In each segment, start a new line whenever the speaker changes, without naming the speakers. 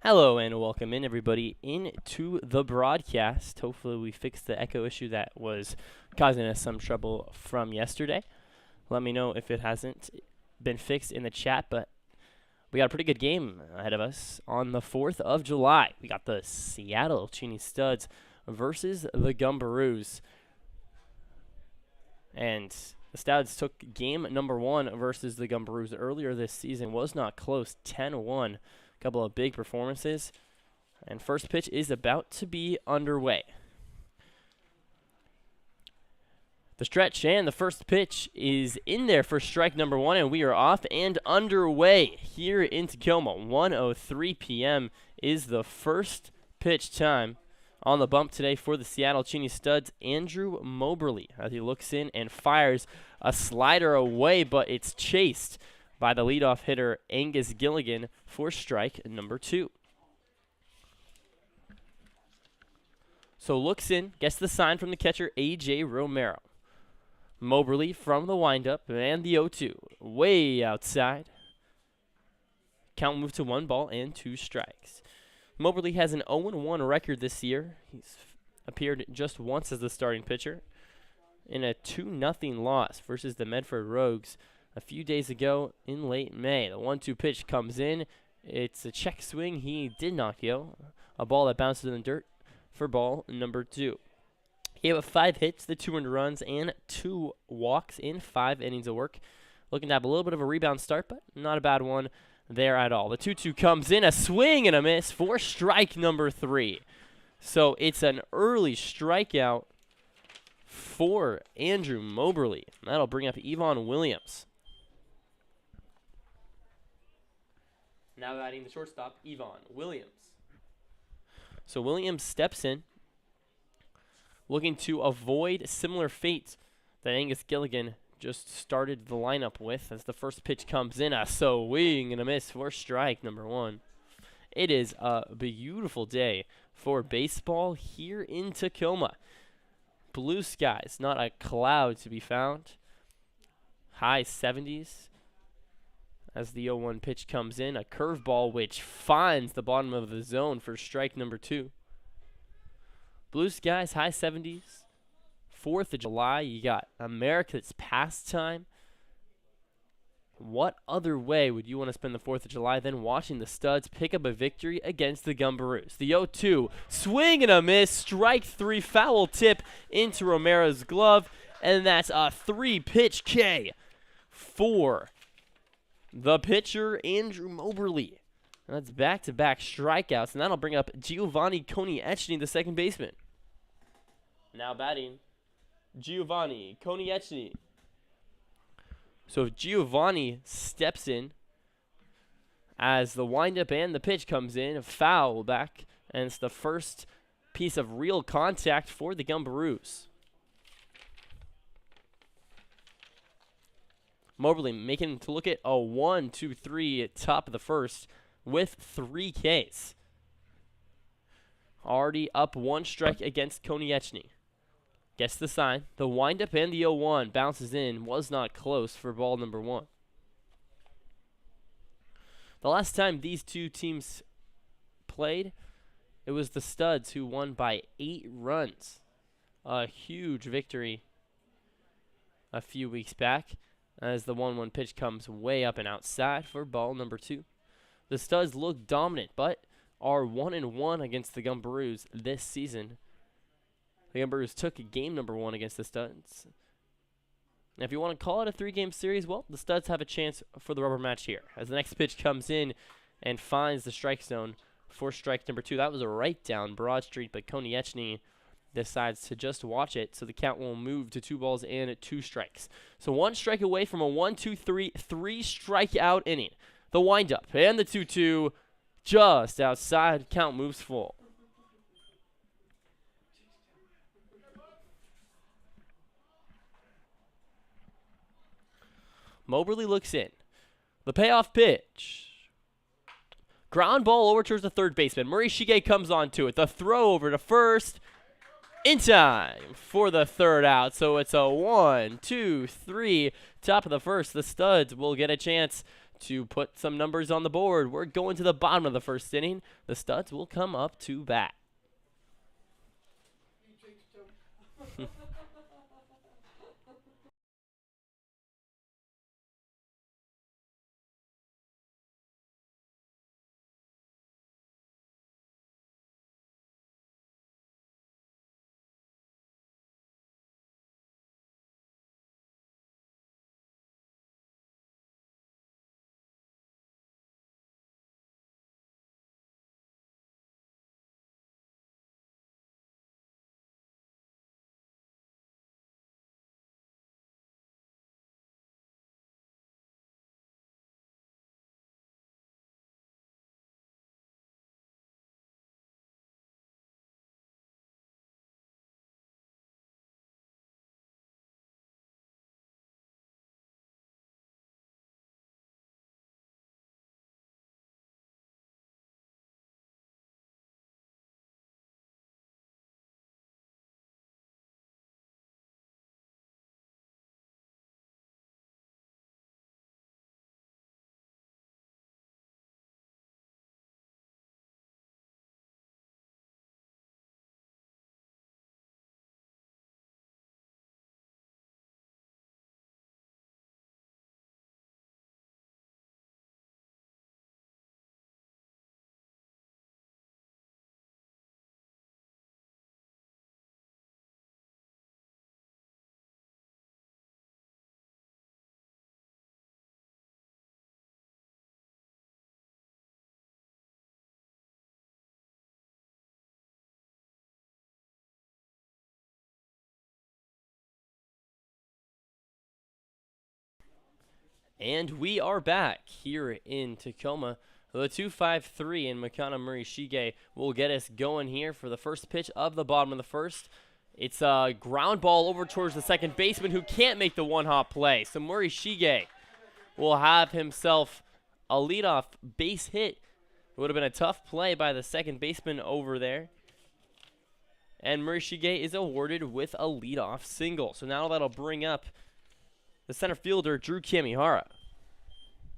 Hello and welcome in everybody into the broadcast. Hopefully we fixed the echo issue that was causing us some trouble from yesterday. Let me know if it hasn't been fixed in the chat, but we got a pretty good game ahead of us on the 4th of July. We got the Seattle Cheney Studs versus the Gumbarooes. And the Studs took game number 1 versus the Gumbarooes earlier this season. Was not close, 10-1. Couple of big performances, and first pitch is about to be underway. The stretch and the first pitch is in there for strike number 1, and we are off and underway here in Tacoma. 1:03 p.m. is the first pitch time. On the bump today for the Seattle Cheney Studs, Andrew Moberly, as he looks in and fires a slider away, but it's chased by the leadoff hitter Angus Gilligan for strike number 2. So looks in, gets the sign from the catcher A.J. Romero. Moberly from the windup and the 0-2, way outside. Count moved to 1-2 strikes. Moberly has an 0-1 record this year. He's appeared just once as the starting pitcher in a 2-0 loss versus the Medford Rogues a few days ago in late May. The 1-2 pitch comes in. It's a check swing. He did not go. A ball that bounces in the dirt for ball number 2. He had 5 hits, the 2 earned runs, and 2 walks in 5 innings of work. Looking to have a little bit of a rebound start, but not a bad one there at all. The 2-2 comes in. A swing and a miss for strike number 3. So it's an early strikeout for Andrew Moberly. That'll bring up Yvonne Williams. Now batting the shortstop, Yvonne Williams. So Williams steps in, looking to avoid similar fate that Angus Gilligan just started the lineup with as the first pitch comes in. A swing and a miss for strike number 1. It is a beautiful day for baseball here in Tacoma. Blue skies, not a cloud to be found. High 70s. As the 0-1 pitch comes in, a curveball which finds the bottom of the zone for strike number 2. Blue skies, high 70s. 4th of July, you got America's pastime. What other way would you want to spend the 4th of July than watching the Studs pick up a victory against the Gumbarooes? The 0-2, swing and a miss, strike 3, foul tip into Romero's glove, and that's a 3-pitch K for the pitcher, Andrew Moberly. And that's back-to-back strikeouts, and that'll bring up Giovanni Konieczny, the second baseman. Now batting, Giovanni Konieczny. So if Giovanni steps in as the windup and the pitch comes in, a foul back, and it's the first piece of real contact for the Gumbarooes. Moberly making to look at a 1-2-3 at top of the first with 3 Ks. Already up 1 strike against Konieczny. Gets the sign. The windup and the 0-1 bounces in. Was not close for ball number 1. The last time these two teams played, it was the Studs who won by 8 runs. A huge victory a few weeks back, as the 1-1 pitch comes way up and outside for ball number 2. The Studs look dominant, but are 1-1 against the Gumbarooes this season. The Gumbarooes took game number 1 against the Studs. Now, if you want to call it a 3-game series, well, the Studs have a chance for the rubber match here, as the next pitch comes in and finds the strike zone for strike number 2. That was a right down Broad Street, but Konieczny decides to just watch it, so the count will move to 2-2 strikes. So 1 strike away from a 1-2-3 strikeout inning. The windup and the 2-2 just outside. Count moves full. Moberly looks in. The payoff pitch. Ground ball over towards the third baseman. Murray Shige comes on to it. The throw over to first. In time for the third out. So it's a 1-2-3. Top of the first. The Studs will get a chance to put some numbers on the board. We're going to the bottom of the first inning. The Studs will come up to bat. And we are back here in Tacoma. The 2-5-3 in Makana Murray Shige will get us going here for the first pitch of the bottom of the first. It's a ground ball over towards the second baseman who can't make the one-hop play. So Murray Shige will have himself a leadoff base hit. It would have been a tough play by the second baseman over there. And Murray Shige is awarded with a leadoff single. So now that'll bring up the center fielder, Drew Kamihara.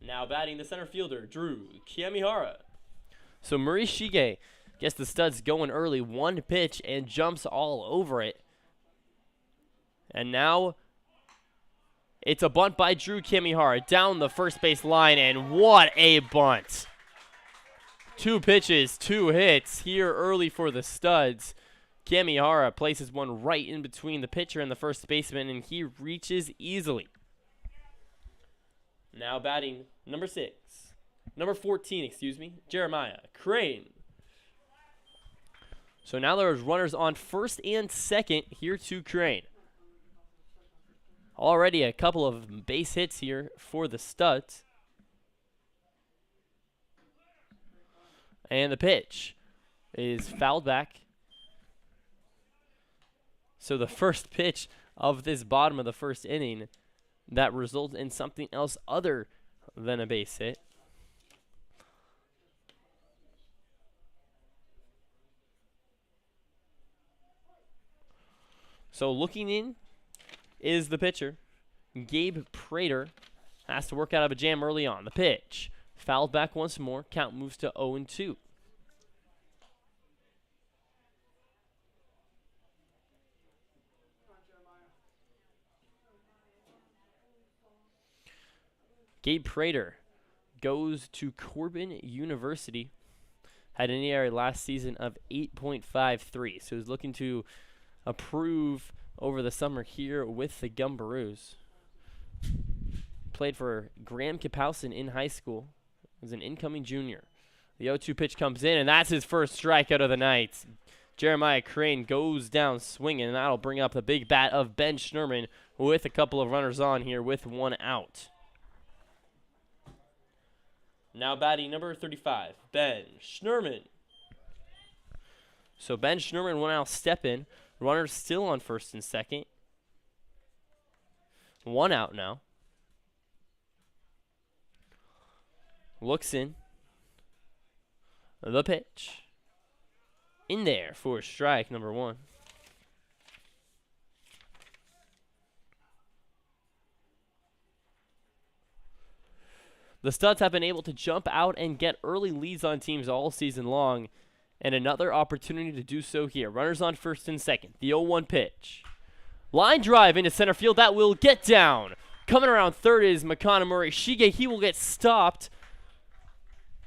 Now batting the center fielder, Drew Kamihara. So Murray Shige gets the Studs going early, one pitch, and jumps all over it. And now it's a bunt by Drew Kamihara down the first base line, and what a bunt. 2 pitches, 2 hits here early for the Studs. Kamihara places one right in between the pitcher and the first baseman, and he reaches easily. Now batting number 14, Jeremiah Crane. So now there's runners on first and second here to Crane. Already a couple of base hits here for the Studs. And the pitch is fouled back. So the first pitch of this bottom of the first inning that results in something else other than a base hit. So looking in is the pitcher. Gabe Prater has to work out of a jam early on. The pitch fouled back once more. Count moves to 0-2. Gabe Prater goes to Corbin University. Had an ERA last season of 8.53. So he's looking to improve over the summer here with the Gumbarooes. Played for Graham Kapowson in high school. Was an incoming junior. The 0-2 pitch comes in, and that's his first strikeout of the night. Jeremiah Crane goes down swinging, and that'll bring up the big bat of Ben Schnerman with a couple of runners on here with one out. Now batting number 35, Ben Schnerman. So Ben Schnerman will now step in. Runners still on first and second. One out now. Looks in. The pitch. In there for strike number 1. The Studs have been able to jump out and get early leads on teams all season long, and another opportunity to do so here. Runners on first and second. The 0-1 pitch. Line drive into center field. That will get down. Coming around third is Makanamori Shige. He will get stopped.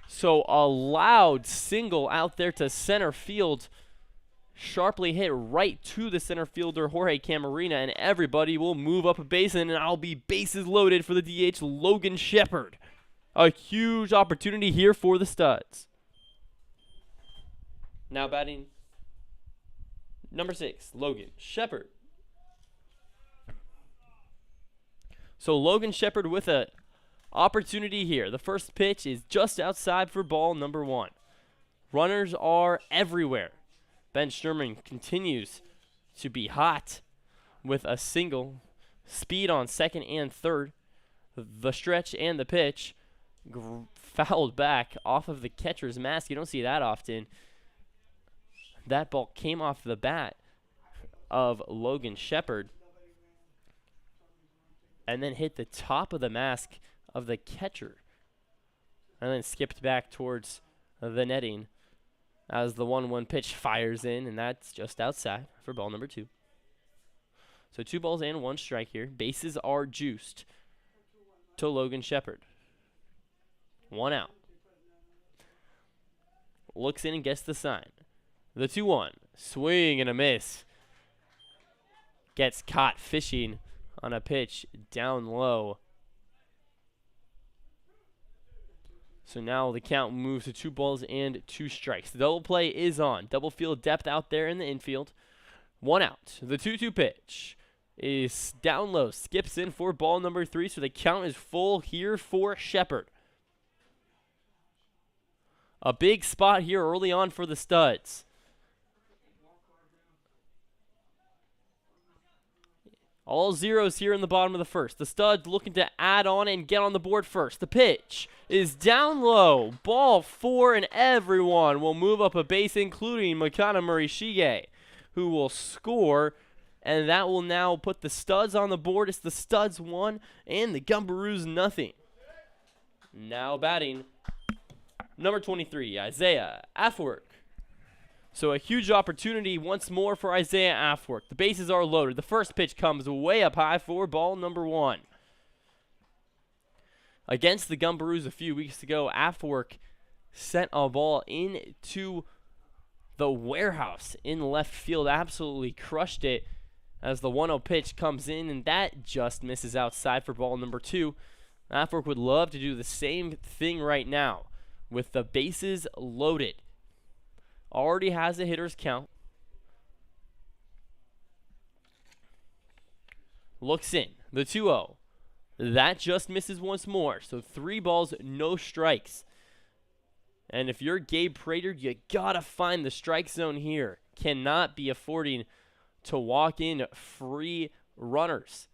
So a loud single out there to center field. Sharply hit right to the center fielder, Jorge Camarena, and everybody will move up a base, and I'll be bases loaded for the DH, Logan Shepard. A huge opportunity here for the Studs. Now batting number 6, Logan Shepard. So Logan Shepard with a opportunity here. The first pitch is just outside for ball number 1. Runners are everywhere. Ben Sturman continues to be hot with a single. Speed on second and third. The stretch and the pitch fouled back off of the catcher's mask. You don't see that often. That ball came off the bat of Logan Shepard and then hit the top of the mask of the catcher and then skipped back towards the netting as the 1-1 pitch fires in, and that's just outside for ball number 2. So 2 balls and 1 strike here. Bases are juiced to Logan Shepard. 1 out. Looks in and gets the sign. The 2-1. Swing and a miss. Gets caught fishing on a pitch down low. So now the count moves to 2 balls and 2 strikes. The double play is on. Double field depth out there in the infield. 1 out. The 2-2 pitch is down low. Skips in for ball number 3. So the count is full here for Shepard. A big spot here early on for the Studs. All zeros here in the bottom of the first. The Studs looking to add on and get on the board first. The pitch is down low. Ball 4, and everyone will move up a base, including Makanamori Shige, who will score. And that will now put the Studs on the board. It's the Studs 1 and the Gumbarooes nothing. Now batting number 23, Isaiah Afwork. So a huge opportunity once more for Isaiah Afwork. The bases are loaded. The first pitch comes way up high for ball number 1. Against the Gumbaroos a few weeks ago, Afwork sent a ball into the warehouse in left field. Absolutely crushed it as the 1-0 pitch comes in, and that just misses outside for ball number 2. Afwork would love to do the same thing right now with the bases loaded. Already has a hitter's count. Looks in. The 2-0. That just misses once more. So 3 balls, no strikes. And if you're Gabe Prater, you gotta find the strike zone here. Cannot be affording to walk in free runners.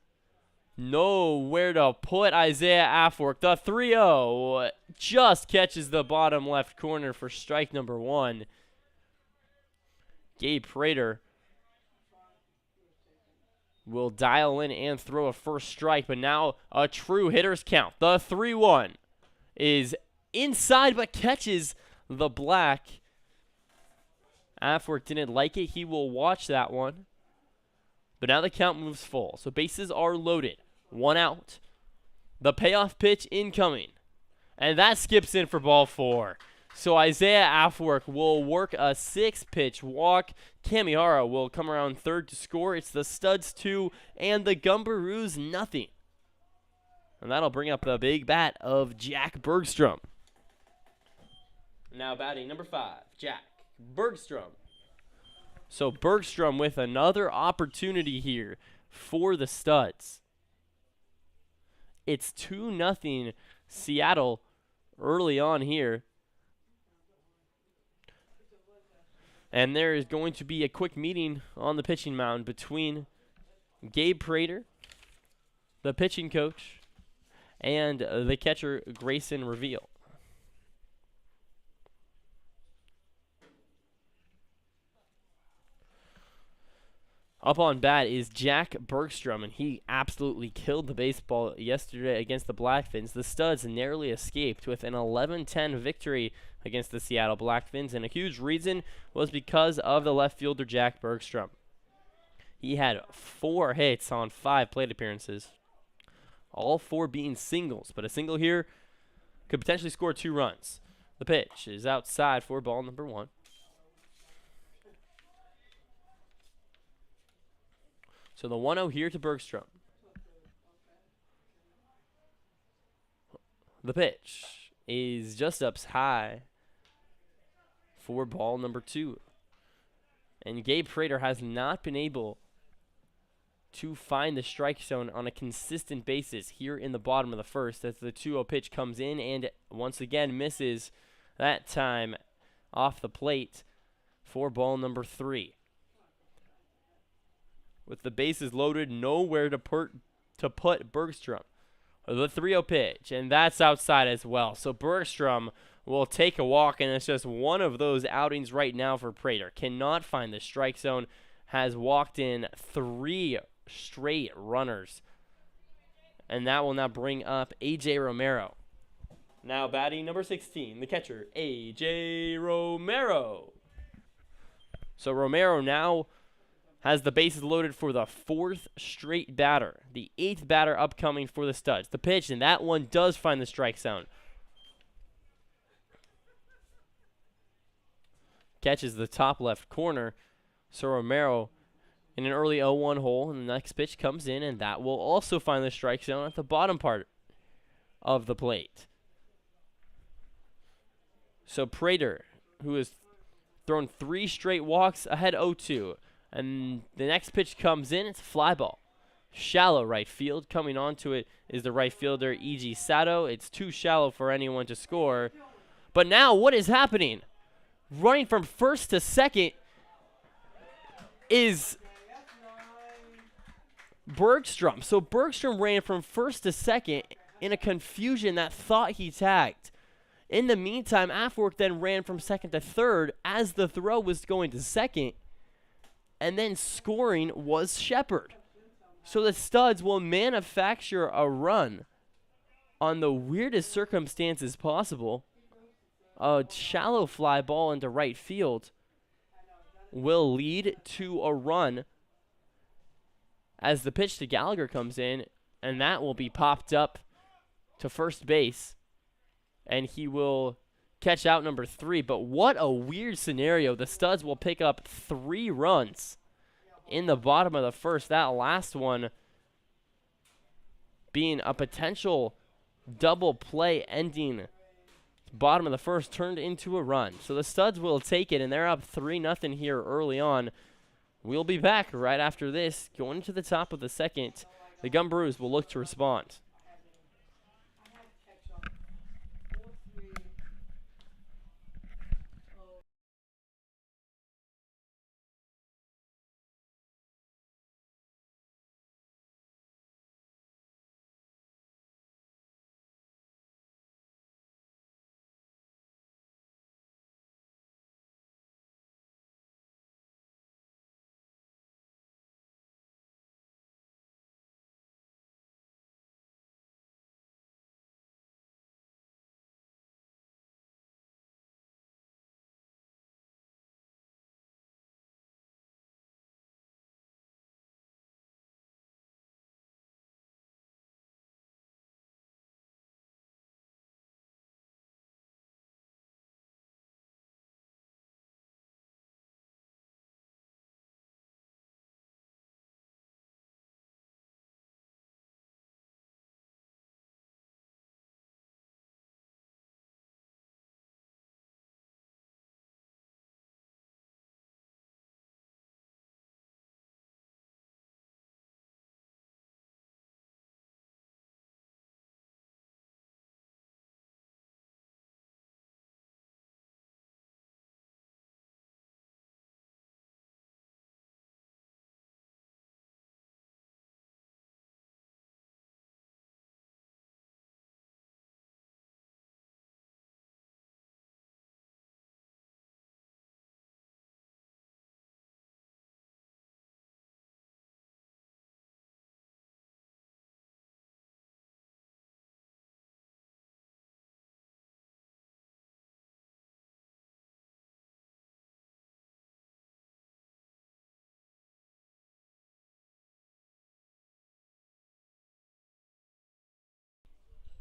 Nowhere to put Isaiah Afwork. The 3-0 just catches the bottom left corner for strike number 1. Gabe Prater will dial in and throw a first strike, but now a true hitter's count. The 3-1 is inside but catches the black. Afwork didn't like it. He will watch that one. But now the count moves full. So bases are loaded. 1 out. The payoff pitch incoming. And that skips in for ball 4. So Isaiah Afwork will work a 6-pitch walk. Kamihara will come around third to score. It's the Studs 2 and the Gumbaroos nothing. And that'll bring up the big bat of Jack Bergstrom. Now batting number 5, Jack Bergstrom. So Bergstrom with another opportunity here for the Studs. It's 2-0 Seattle early on here. And there is going to be a quick meeting on the pitching mound between Gabe Prater, the pitching coach, and the catcher, Grayson Reveal. Up on bat is Jack Bergstrom, and he absolutely killed the baseball yesterday against the Blackfins. The Studs narrowly escaped with an 11-10 victory against the Seattle Blackfins, and a huge reason was because of the left fielder Jack Bergstrom. He had 4 hits on 5 plate appearances, all 4 being singles, but a single here could potentially score 2 runs. The pitch is outside for ball number 1. So the 1-0 here to Bergstrom. The pitch is just up high for ball number 2. And Gabe Prater has not been able to find the strike zone on a consistent basis here in the bottom of the first as the 2-0 pitch comes in and once again misses, that time off the plate for ball number 3. With the bases loaded, nowhere to put Bergstrom. The 3-0 pitch, and that's outside as well. So Bergstrom will take a walk, and it's just one of those outings right now for Prater. Cannot find the strike zone, has walked in 3 straight runners. And that will now bring up A.J. Romero. Now batting number 16, the catcher, A.J. Romero. So Romero now has the bases loaded for the 4th straight batter. The 8th batter upcoming for the Studs. The pitch, and that one does find the strike zone. Catches the top left corner. So Romero in an early 0-1 hole, and the next pitch comes in, and that will also find the strike zone at the bottom part of the plate. So Prater, who has thrown 3 straight walks, ahead 0-2. And the next pitch comes in, it's a fly ball. Shallow right field. Coming onto it is the right fielder, E.G. Sato. It's too shallow for anyone to score. But now, what is happening? Running from first to second is Bergstrom. So Bergstrom ran from first to second in a confusion that thought he tagged. In the meantime, Afwork then ran from second to third as the throw was going to second. And then scoring was Shepard. So the Studs will manufacture a run on the weirdest circumstances possible. A shallow fly ball into right field will lead to a run as the pitch to Gallagher comes in, and that will be popped up to first base. And he will catch out number 3, but what a weird scenario. The Studs will pick up 3 runs in the bottom of the first. That last one being a potential double play ending bottom of the first turned into a run. So the Studs will take it, and they're up 3-0 here early on. We'll be back right after this. Going to the top of the second, the Gumbarooes will look to respond.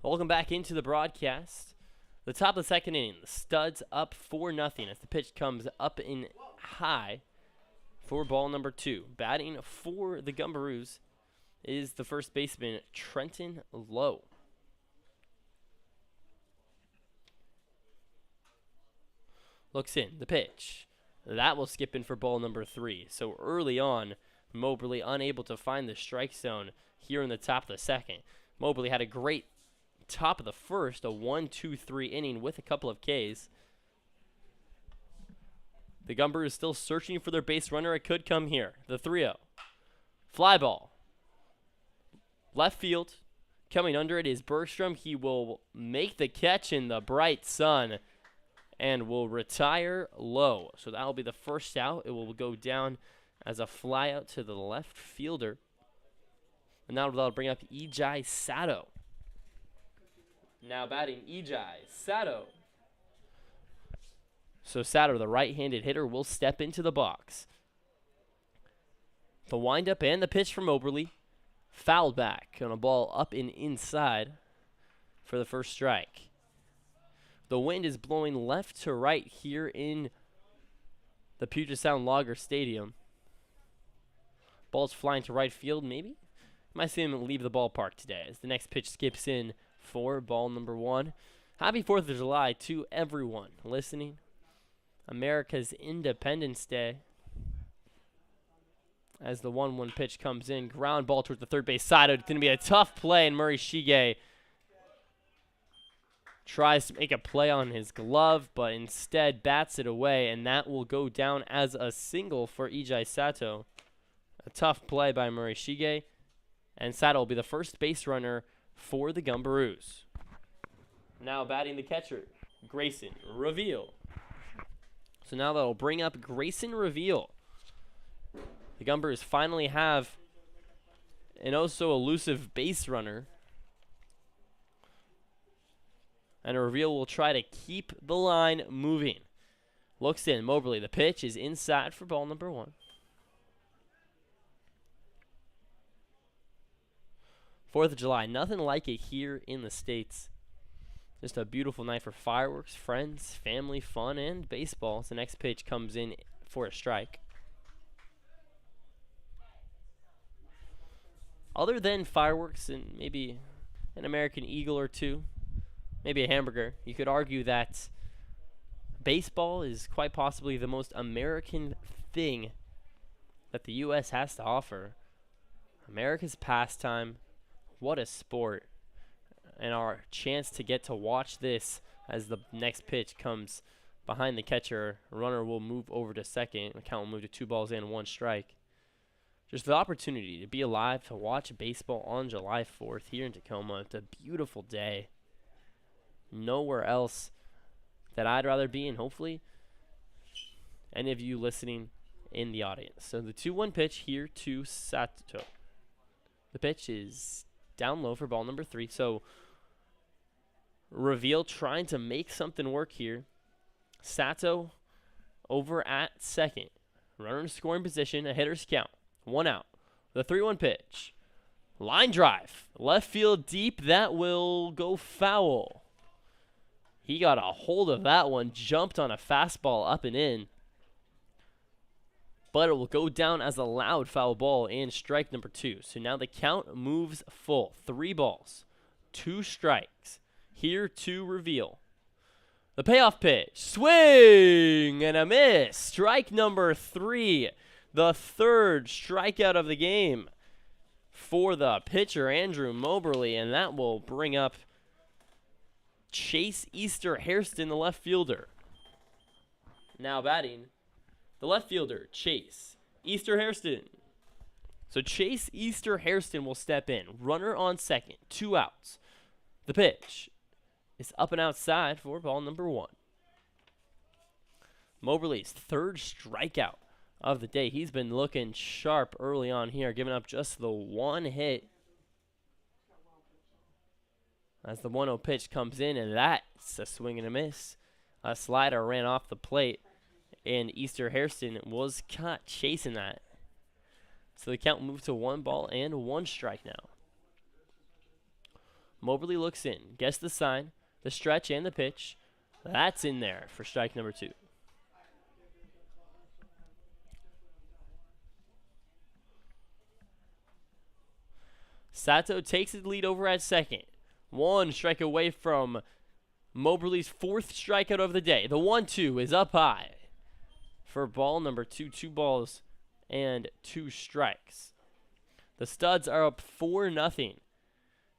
Welcome back into the broadcast. The top of the second inning, the Studs up 4-0 as the pitch comes up in high for ball number 2. Batting for the Gumbarooes is the first baseman, Trenton Lowe. Looks in, the pitch. That will skip in for ball number 3. So early on, Moberly unable to find the strike zone here in the top of the second. Moberly had a great top of the first, a 1-2-3 inning with a couple of Ks. The Gumbarooes still searching for their base runner. It could come here. The 3-0. Fly ball. Left field. Coming under it is Bergstrom. He will make the catch in the bright sun and will retire low. So that will be the first out. It will go down as a fly out to the left fielder. And now that'll bring up Ejai Sato. Now batting Ejai Sato. So Sato, the right-handed hitter, will step into the box. The windup and the pitch from Moberly. Fouled back on a ball up and inside for the first strike. The wind is blowing left to right here in the Puget Sound Lager Stadium. Ball's flying to right field, maybe? Might see him leave the ballpark today as the next pitch skips in for ball number 1. Happy 4th of July to everyone listening. America's Independence Day. As the 1-1 pitch comes in, ground ball towards the third base side. It's going to be a tough play, and Murray Shige tries to make a play on his glove, but instead bats it away, and that will go down as a single for Ejai Sato. A tough play by Murray Shige, and Sato will be the first base runner for the Gumbarooes. Now batting the catcher, Grayson Reveal. So now that'll bring up Grayson Reveal. The Gumbarooes finally have an oh-so-elusive base runner. And Reveal will try to keep the line moving. Looks in, Moberly. The pitch is inside for ball number 1. 4th of July, nothing like it here in the States. Just a beautiful night for fireworks, friends, family, fun, and baseball. So the next pitch comes in for a strike. Other than fireworks and maybe an American Eagle or two, maybe a hamburger, you could argue that baseball is quite possibly the most American thing that the U.S. has to offer. America's pastime. What a sport. And our chance to get to watch this as the next pitch comes behind the catcher. Runner will move over to second. The count will move to 2 balls and 1 strike. Just the opportunity to be alive, to watch baseball on July 4th here in Tacoma. It's a beautiful day. Nowhere else that I'd rather be, and hopefully any of you listening in the audience. So the 2-1 pitch here to Sato. The pitch is down low for ball number 3. So Reveal trying to make something work here. Sato over at second. Runner in scoring position, a hitter's count. 1 out. The 3-1 pitch. Line drive. Left field deep. That will go foul. He got a hold of that one. Jumped on a fastball up and in. But it will go down as a loud foul ball and strike number 2. So now the count moves full. 3 balls. 2 strikes. Here to Reveal. The payoff pitch. Swing and a miss. Strike number 3. The 3rd strikeout of the game for the pitcher, Andrew Moberly. And that will bring up Chase Easter Hairston, the left fielder. Now batting the left fielder, Chase Easter Hairston. So Chase Easter Hairston will step in. Runner on second. 2 outs. The pitch is up and outside for ball number 1. Moberly's 3rd strikeout of the day. He's been looking sharp early on here, giving up just the 1 hit. As the 1-0 pitch comes in, and that's a swing and a miss. A slider ran off the plate, and Easter Hairston was caught chasing that. So the count moved to 1 ball and 1 strike now. Moberly looks in, gets the sign, the stretch, and the pitch. That's in there for strike number 2. Sato takes his lead over at second. 1 strike away from Moberly's 4th strikeout of the day. The 1-2 is up high for ball number 2. 2 balls and 2 strikes. The Studs are up 4-0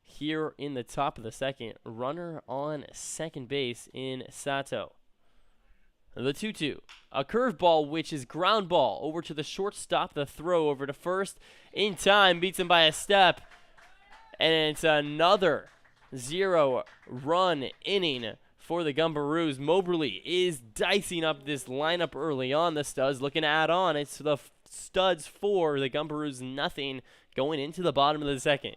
here in the top of the second. Runner on second base in Sato. The 2-2. A curveball, which is ground ball over to the shortstop. The throw over to first in time. Beats him by a step. And it's another 0-run inning for the Gumbarooes. Moberly is dicing up this lineup early on. The Studs looking to add on. It's the Studs 4, the Gumbarooes nothing going into the bottom of the second.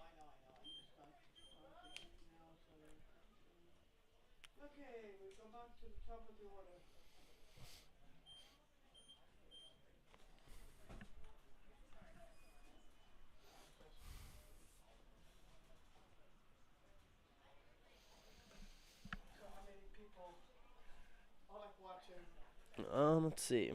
Let's see.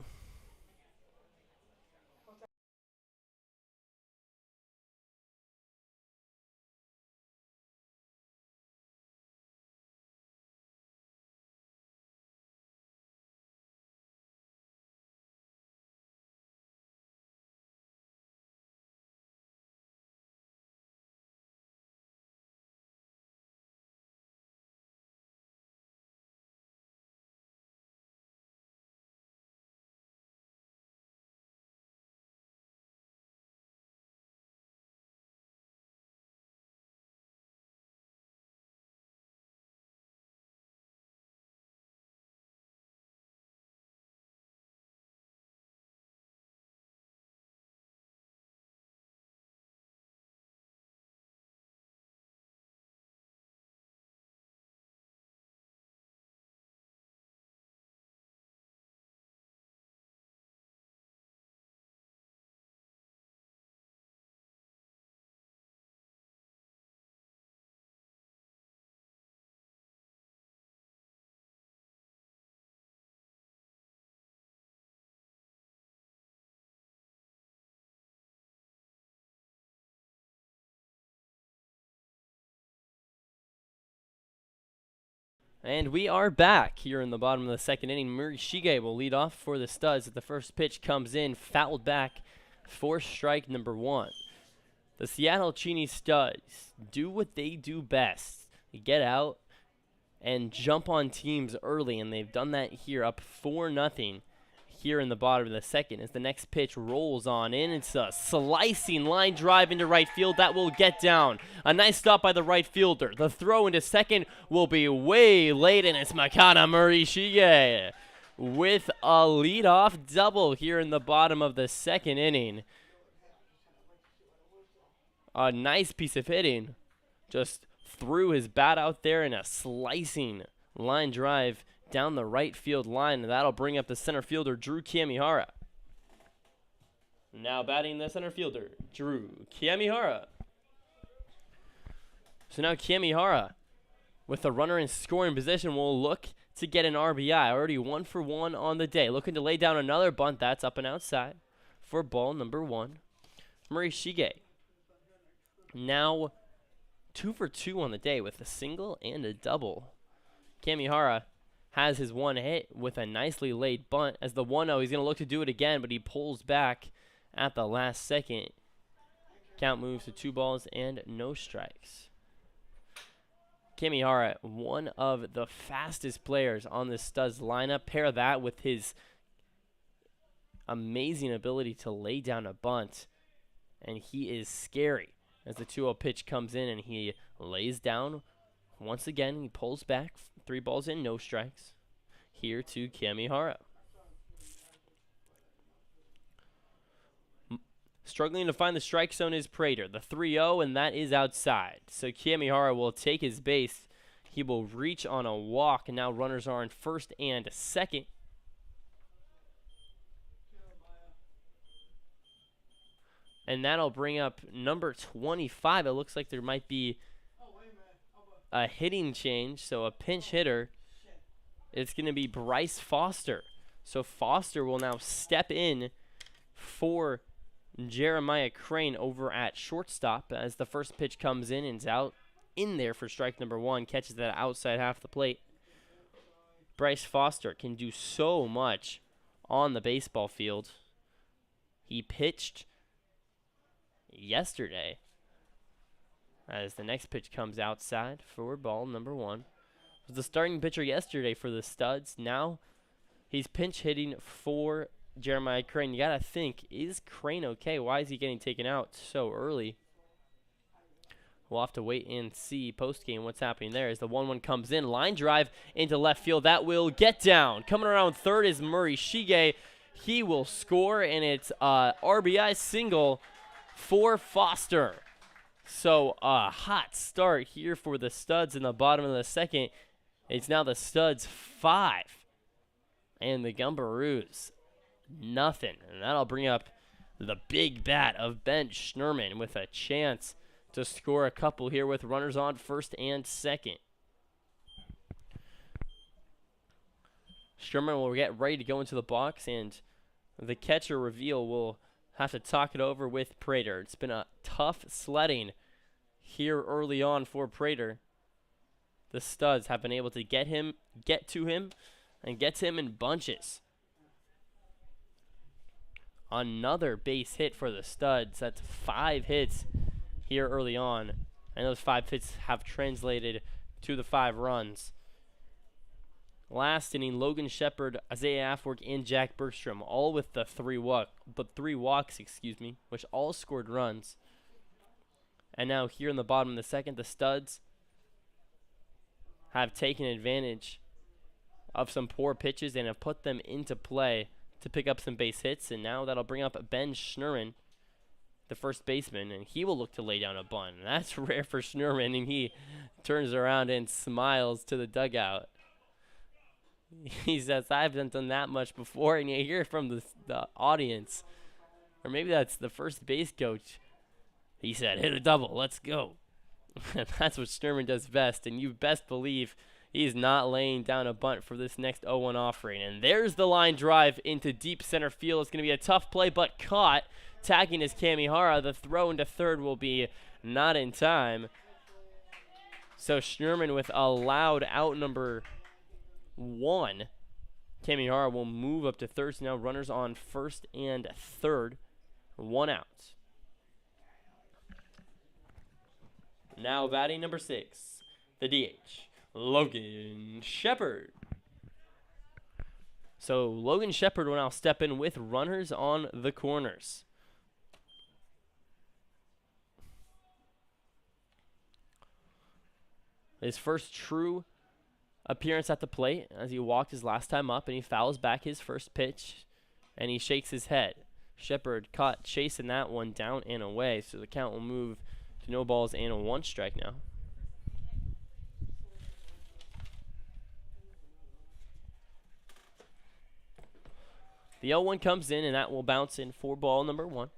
And we are back here in the bottom of the second inning. Murishige will lead off for the Studs. The first pitch comes in, fouled back for strike number 1. The Seattle Cheney Studs do what they do best. They get out and jump on teams early, and they've done that here, up 4-0 here in the bottom of the second. As the next pitch rolls on in, it's a slicing line drive into right field that will get down. A nice stop by the right fielder. The throw into second will be way late, and it's Makana Murishige with a leadoff double here in the bottom of the second inning. A nice piece of hitting. Just threw his bat out there in a slicing line drive down the right field line, and that'll bring up the center fielder, Drew Kamihara. Now batting the center fielder, Drew Kamihara. So now Kamihara, with a runner in scoring position, will look to get an RBI. Already 1 for 1 on the day. Looking to lay down another bunt. That's up and outside for ball number 1. Murishige now 2 for 2 on the day with a single and a double. Kamihara has his one hit with a nicely laid bunt. As the 1-0, he's going to look to do it again, but he pulls back at the last second. Count moves to 2 balls and no strikes. Kamihara, one of the fastest players on the Studs lineup. Pair that with his amazing ability to lay down a bunt, and he is scary. As the 2-0 pitch comes in and he lays down once again, he pulls back. 3 balls in, no strikes. Here to Kamihara. Struggling to find the strike zone is Prater. The 3-0, and that is outside. So Kamihara will take his base. He will reach on a walk, and now runners are in first and second. And that'll bring up number 25. It looks like there might be a hitting change, so a pinch hitter. It's going to be Bryce Foster. So Foster will now step in for Jeremiah Crane over at shortstop as the first pitch comes in and is out in there for strike number 1. Catches that outside half the plate. Bryce Foster can do so much on the baseball field. He pitched yesterday as the next pitch comes outside for ball number 1. Was the starting pitcher yesterday for the Studs. Now he's pinch hitting for Jeremiah Crane. You got to think, is Crane okay? Why is he getting taken out so early? We'll have to wait and see post-game what's happening there as the 1-1 comes in. Line drive into left field. That will get down. Coming around third is Murray Shige. He will score, and it's RBI single for Foster. So a hot start here for the Studs in the bottom of the second. It's now the Studs 5 and the Gumbarooes nothing. And that'll bring up the big bat of Ben Schnerman with a chance to score a couple here with runners on first and second. Schnerman will get ready to go into the box, and the catcher reveal will have to talk it over with Prater. It's been a tough sledding here early on for Prater. The Studs have been able to get to him in bunches. Another base hit for the Studs. That's 5 hits here early on, and those 5 hits have translated to the 5 runs. Last inning, Logan Shepard, Isaiah Afwork, and Jack Bergstrom, all with the 3 walks, which all scored runs. And now here in the bottom of the second, the Studs have taken advantage of some poor pitches and have put them into play to pick up some base hits. And now that'll bring up Ben Schnerman, the first baseman, and he will look to lay down a bunt. And that's rare for Schnerman, and he turns around and smiles to the dugout. He says, I haven't done that much before, and you hear from the audience, or maybe that's the first base coach. He said, hit a double, let's go. That's what Schnerman does best, and you best believe he's not laying down a bunt for this next 0-1 offering. And there's the line drive into deep center field. It's going to be a tough play, but caught. Tagging is Kamihara. The throw into third will be not in time. So Schnerman with a loud out number 1. Kamihara will move up to third. So now runners on first and third. 1 out. Now batting number 6, the DH, Logan Shepard. So Logan Shepard will now step in with runners on the corners. His first true appearance at the plate as he walked his last time up, and he fouls back his first pitch, and he shakes his head. Shepard caught chasing that one down and away, so the count will move to no balls and a 1 strike now. The 0-1 comes in, and that will bounce in for ball number 1.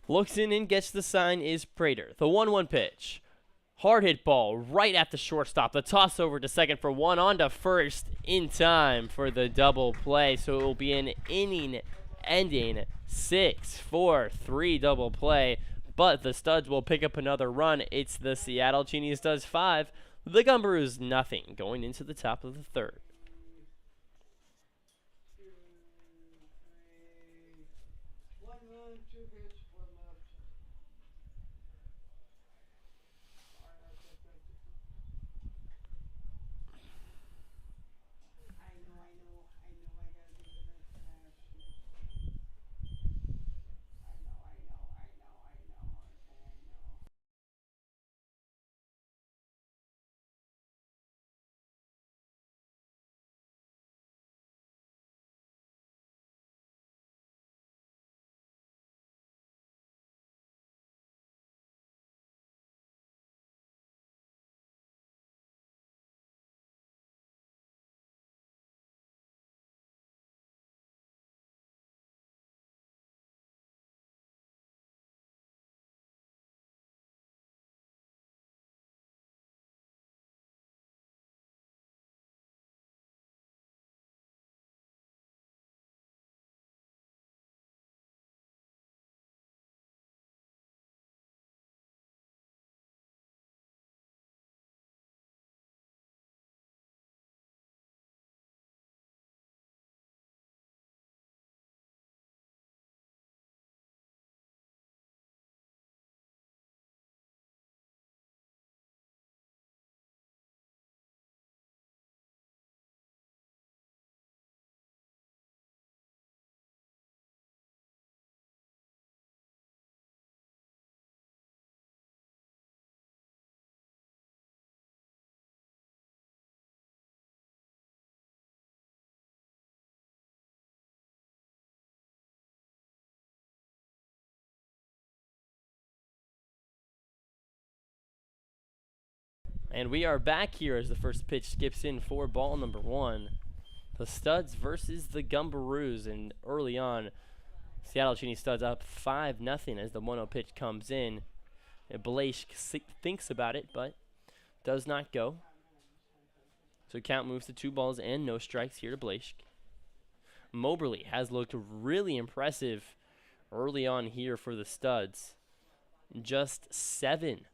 Looks in and gets the sign is Prater. The 1-1 pitch. Hard hit ball right at the shortstop. The toss over to second for 1, on to first in time for the double play. So it will be an inning-ending 6-4-3 double play. But the Studs will pick up another run. It's the Seattle Cheney Studs 5, the Gumbarooes nothing, going into the top of the third. And we are back here as the first pitch skips in for ball number 1. The Studs versus the Gumbarooes. And early on, Seattle Cheney Studs up 5-0 as the 1-0 pitch comes in. Blake thinks about it, but does not go. So count moves to 2 balls and no strikes here to Blake. Moberly has looked really impressive early on here for the Studs. Just 7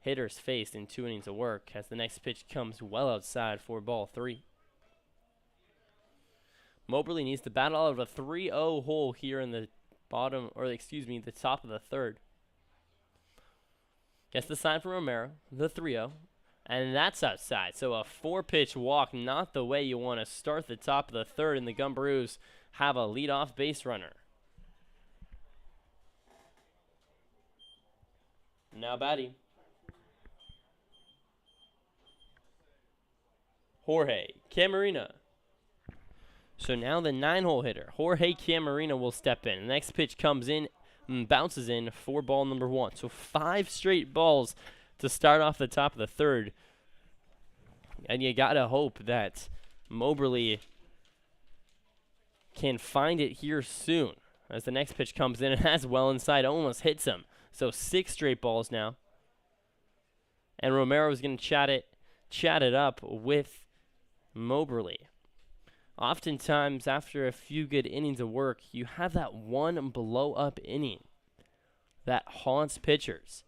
hitters faced in 2 innings of work as the next pitch comes well outside for ball 3. Moberly needs to battle out of a 3-0 hole here in the the top of the 3rd. Gets the sign from Romero, the 3-0, and that's outside. So a 4-pitch walk, not the way you want to start the top of the 3rd, and the Gumbarooes have a leadoff base runner. Now batting, Jorge Camarena. So now the 9-hole hitter, Jorge Camarena, will step in. The next pitch comes in and bounces in for ball number 1. So 5 straight balls to start off the top of the 3rd. And you got to hope that Moberly can find it here soon as the next pitch comes in and has well inside, almost hits him. So 6 straight balls now. And Romero is going to chat it up with Moberly. Oftentimes, after a few good innings of work, you have that one blow-up inning that haunts pitchers.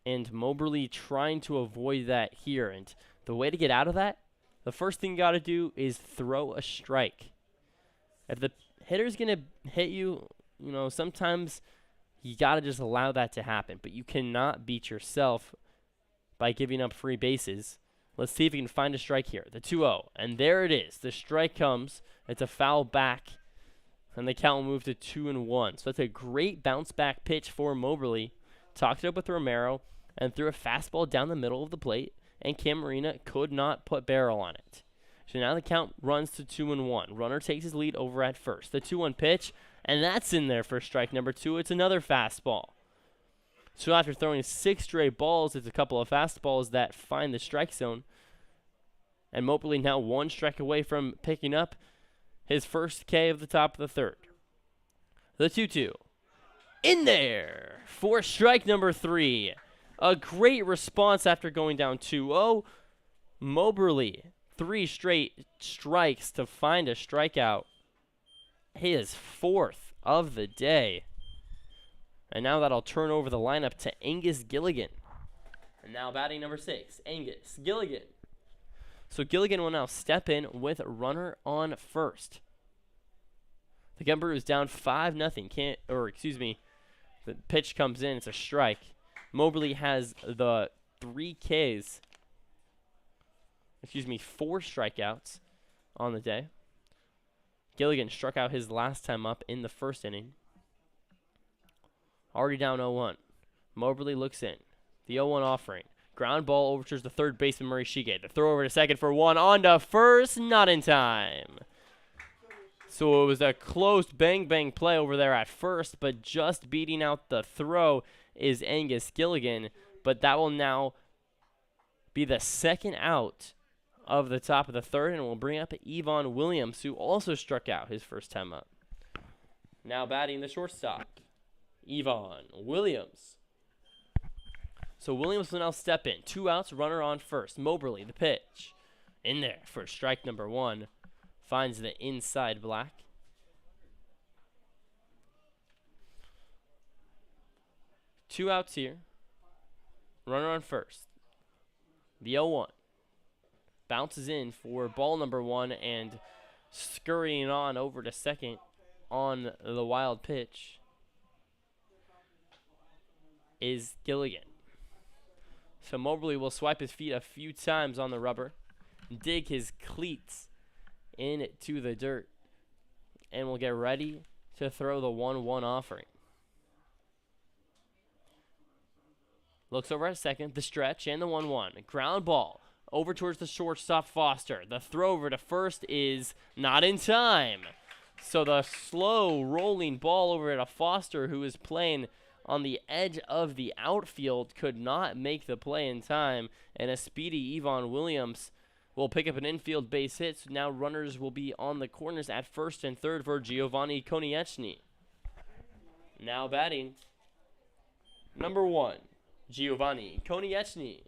And Moberly trying to avoid that here. And the way to get out of that, the first thing you got to do is throw a strike. If the hitter's going to hit you, sometimes you got to just allow that to happen. But you cannot beat yourself by giving up free bases. Let's see if we can find a strike here. The 2-0. And there it is. The strike comes. It's a foul back. And the count will move to 2-1. So that's a great bounce back pitch for Moberly. Talked it up with Romero and threw a fastball down the middle of the plate. And Camarena could not put barrel on it. So now the count runs to 2-1. Runner takes his lead over at first. The 2-1 pitch. And that's in there for strike number 2. It's another fastball. So after throwing 6 straight balls, it's a couple of fastballs that find the strike zone. And Moberly now 1 strike away from picking up his first K of the top of the 3rd. The 2-2. In there for strike number 3. A great response after going down 2-0. Moberly, 3 straight strikes to find a strikeout. His 4th of the day. And now that'll turn over the lineup to Angus Gilligan. And now batting number 6, Angus Gilligan. So Gilligan will now step in with a runner on first. The Gumbarooes down 5-0. The pitch comes in. It's a strike. Moberly has the 4 strikeouts on the day. Gilligan struck out his last time up in the 1st inning. Already down 0-1. Moberly looks in. The 0-1 offering. Ground ball overtures the 3rd baseman, Murray Shige. The throw over to second for 1. On to first. Not in time. So it was a close bang-bang play over there at first, but just beating out the throw is Angus Gilligan. But that will now be the 2nd out of the top of the 3rd, and will bring up Yvonne Williams, who also struck out his first time up. Now batting the shortstop, Yvonne Williams. So Williams will now step in. 2 outs, runner on first. Moberly, the pitch. In there for strike number 1. Finds the inside black. Two outs here. Runner on first. The 0-1. Bounces in for ball number 1 and scurrying on over to second on the wild pitch is Gilligan. So Moberly will swipe his feet a few times on the rubber, dig his cleats into the dirt, and will get ready to throw the 1-1 offering. Looks over at second, the stretch, and the 1-1. Ground ball over towards the shortstop, Foster. The throw over to first is not in time. So the slow rolling ball over to Foster, who is playing on the edge of the outfield could not make the play in time, and a speedy Yvonne Williams will pick up an infield base hit. So now runners will be on the corners at first and third for Giovanni Konieczny. Now batting, number 1, Giovanni Konieczny.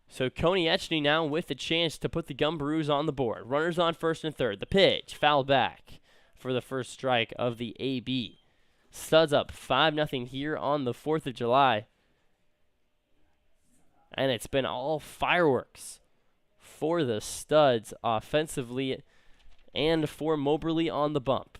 So Konieczny now with the chance to put the Gumbarooes on the board. Runners on first and third. The pitch, foul back for the first strike of the AB. Studs up 5-0 here on the 4th of July. And it's been all fireworks for the Studs offensively and for Moberly on the bump.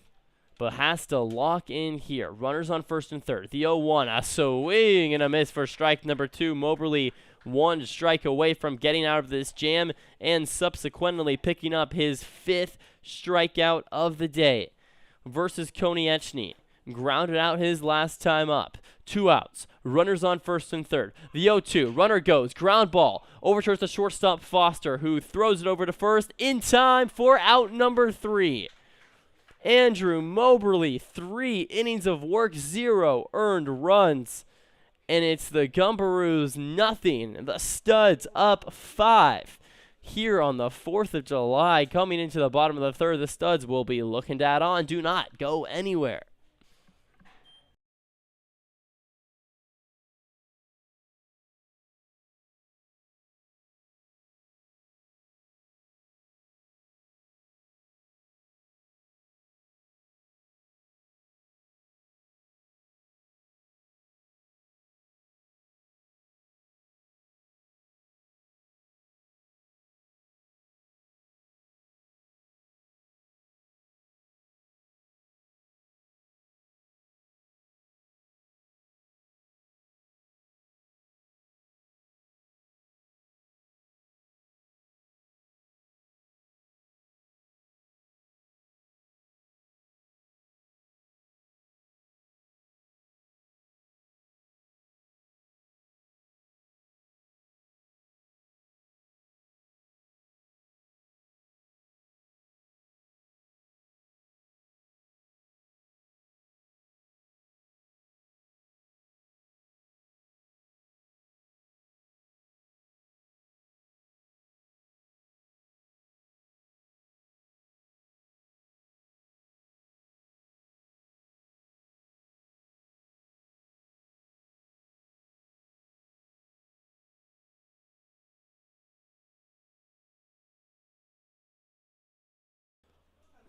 But has to lock in here. Runners on first and third. The 0-1, a swing and a miss for strike number 2. Moberly 1 strike away from getting out of this jam and subsequently picking up his 5th strikeout of the day versus Konieczny. Grounded out his last time up. 2 outs. Runners on first and third. The 0-2. Runner goes. Ground ball. Overturns the shortstop Foster, who throws it over to first in time for out number 3. Andrew Moberly, 3 innings of work, 0 earned runs. And it's the Gumbarooes nothing. The Studs up 5. Here on the 4th of July, coming into the bottom of the 3rd, the Studs will be looking to add on. Do not go anywhere.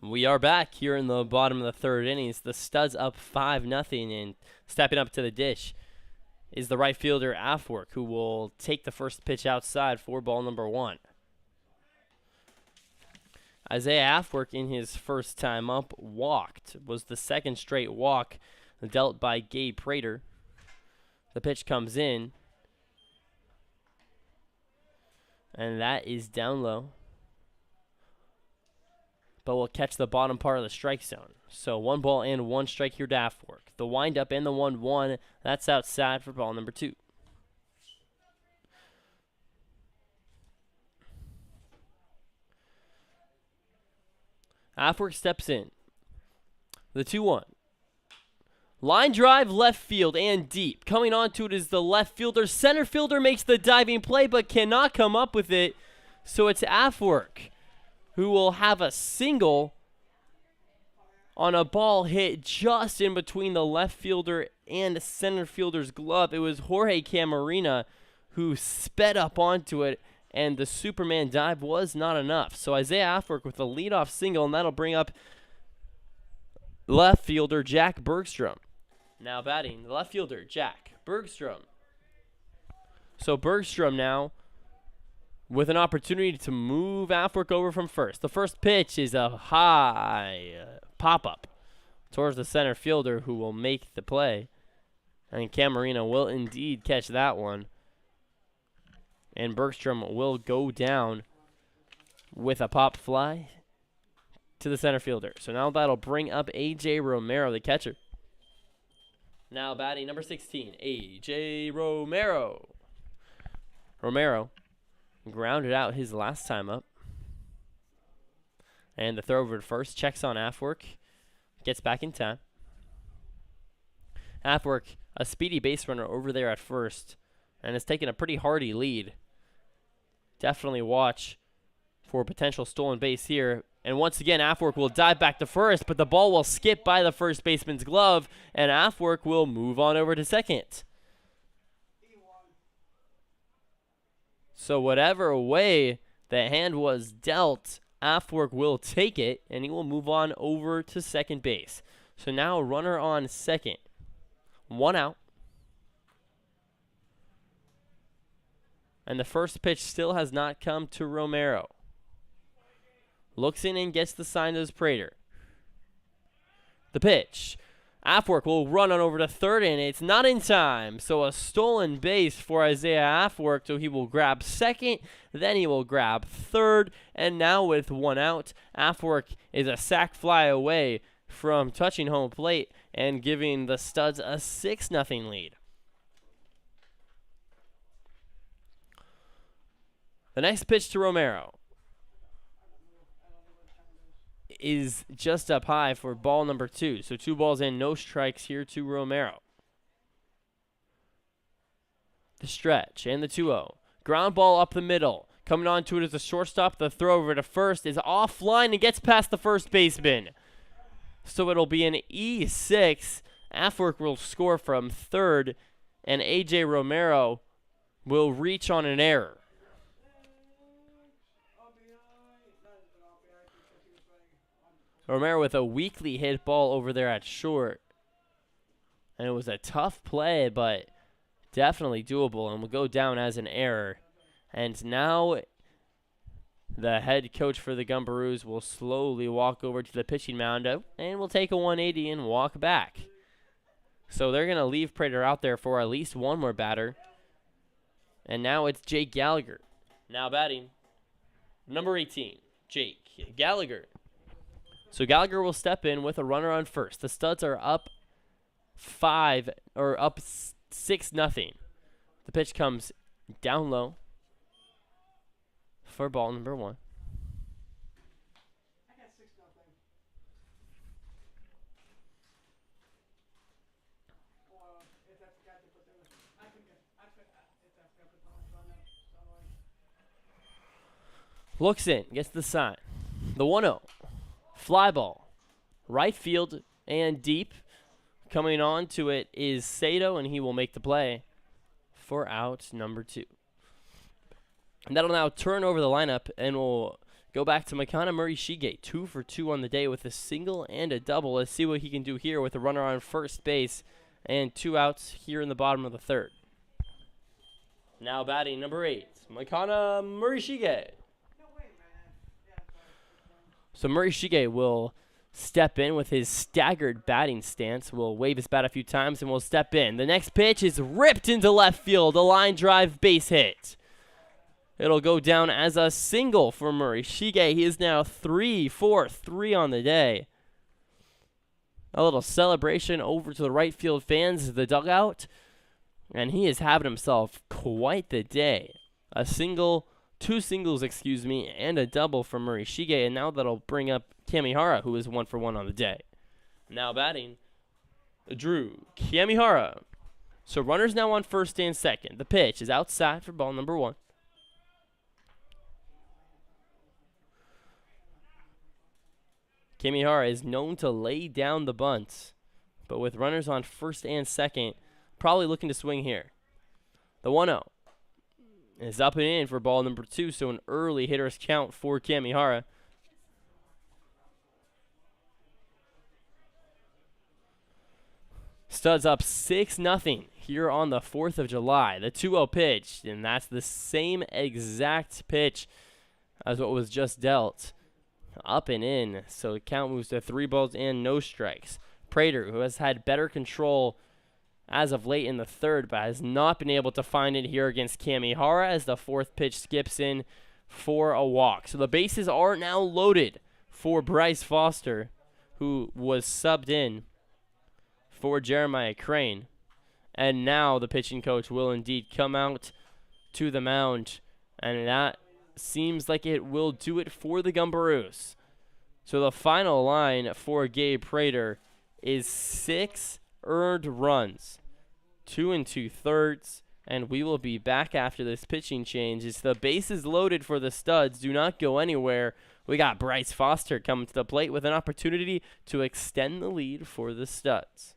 We are back here in the bottom of the 3rd innings. The Studs up 5-0, and stepping up to the dish is the right fielder Afwork, who will take the first pitch outside for ball number 1. Isaiah Afwork, in his first time up, walked. Was the 2nd straight walk dealt by Gabe Prater. The pitch comes in, and that is down low, but will catch the bottom part of the strike zone. So 1 ball and 1 strike here to Afwork. The windup and the 1-1, that's outside for ball number 2. Afwork steps in. The 2-1. Line drive, left field, and deep. Coming onto it is the left fielder. Center fielder makes the diving play, but cannot come up with it. So it's Afwork who will have a single on a ball hit just in between the left fielder and the center fielder's glove. It was Jorge Camarena who sped up onto it, and the Superman dive was not enough. So Isaiah Afwork with a leadoff single, and that'll bring up left fielder Jack Bergstrom. Now batting, the left fielder, Jack Bergstrom. So Bergstrom now with an opportunity to move Afwork over from first. The first pitch is a high pop-up towards the center fielder, who will make the play. And Camarena will indeed catch that one. And Bergstrom will go down with a pop fly to the center fielder. So now that'll bring up A.J. Romero, the catcher. Now batting number 16, A.J. Romero. Romero grounded out his last time up. And the throw over to first, checks on Afwork, gets back in time. Athwork, a speedy base runner over there at first, and has taken a pretty hardy lead. Definitely watch for potential stolen base here. And once again, Athwork will dive back to first, but the ball will skip by the first baseman's glove, and Athwork will move on over to second. So whatever way the hand was dealt, Athwork will take it, and he will move on over to second base. So now runner on second. 1 out. And the first pitch still has not come to Romero. Looks in and gets the sign to Prater. The pitch. Athwork will run on over to third, and it's not in time. So a stolen base for Isaiah Athwork. So he will grab second, then he will grab third, and now with 1 out, Athwork is a sac fly away from touching home plate and giving the Studs a 6-0 lead. The next pitch to Romero is just up high for ball number 2. So 2 balls in, no strikes here to Romero. The stretch and the 2-0. Ground ball up the middle. Coming on to it is a shortstop. The throw over to first is offline and gets past the first baseman. So it'll be an E6. Athwork will score from third, and A.J. Romero will reach on an error. Romero with a weakly hit ball over there at short. And it was a tough play, but definitely doable, and will go down as an error. And now the head coach for the Gumbarooes will slowly walk over to the pitching mound and will take a 180 and walk back. So they're going to leave Prater out there for at least one more batter. And now it's Jake Gallagher. Now batting, number 18, Jake Gallagher. So Gallagher will step in with a runner on first. The Studs are up 6-0. The pitch comes down low for ball number 1. Looks in, gets the sign. The 1-0. Fly ball, right field and deep. Coming on to it is Sato, and he will make the play for out number 2. And that'll now turn over the lineup, and we'll go back to Makana Murray-Shige, 2 for 2 on the day with a single and a double. Let's see what he can do here with a runner on first base and 2 outs here in the bottom of the 3rd. Now batting number 8, Makana Murray-Shige. So Murray-Shige will step in with his staggered batting stance. Will wave his bat a few times and will step in. The next pitch is ripped into left field. A line drive base hit. It'll go down as a single for Murray-Shige. He is now 3 for 3 on the day. A little celebration over to the right field fans, the dugout. And he is having himself quite the day. A single, 2 singles, and a double for Murray-Shige, and now that'll bring up Kamihara, who is 1 for 1 on the day. Now batting, Drew Kamihara. So runners now on first and second. The pitch is outside for ball number 1. Kamihara is known to lay down the bunts, but with runners on first and second, probably looking to swing here. The 1-0. Is up and in for ball number 2, so an early hitter's count for Kamihara. Studs up 6-0 here on the 4th of July. The 2-0 pitch, and that's the same exact pitch as what was just dealt. Up and in, so the count moves to 3 balls and no strikes. Prater, who has had better control as of late in the 3rd, but has not been able to find it here against Kamihara as the 4th pitch skips in for a walk. So the bases are now loaded for Bryce Foster, who was subbed in for Jeremiah Crane. And now the pitching coach will indeed come out to the mound, and that seems like it will do it for the Gumbarooes. So the final line for Gabe Prater is 6 earned runs. 2 2/3, and we will be back after this pitching change. As the bases loaded for the Studs, do not go anywhere. We got Bryce Foster coming to the plate with an opportunity to extend the lead for the Studs.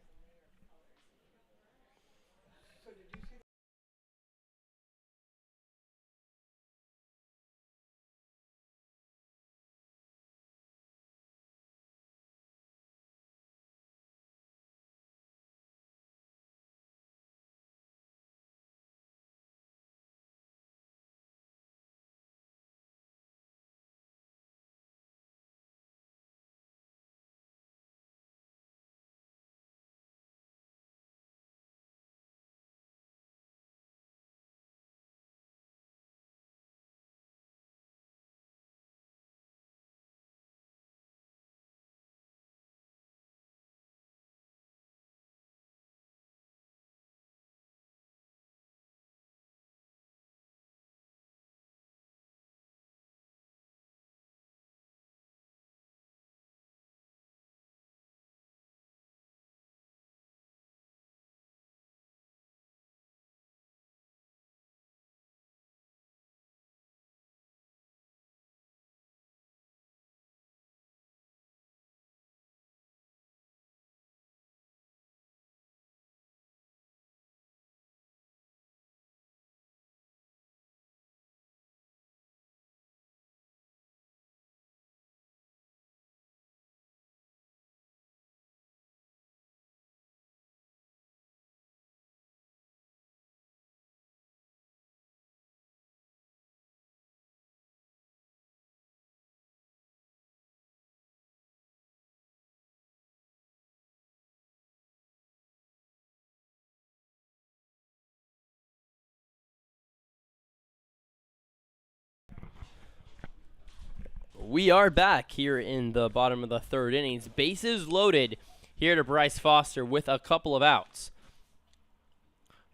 We are back here in the bottom of the third innings. Bases loaded here to Bryce Foster with a couple of outs.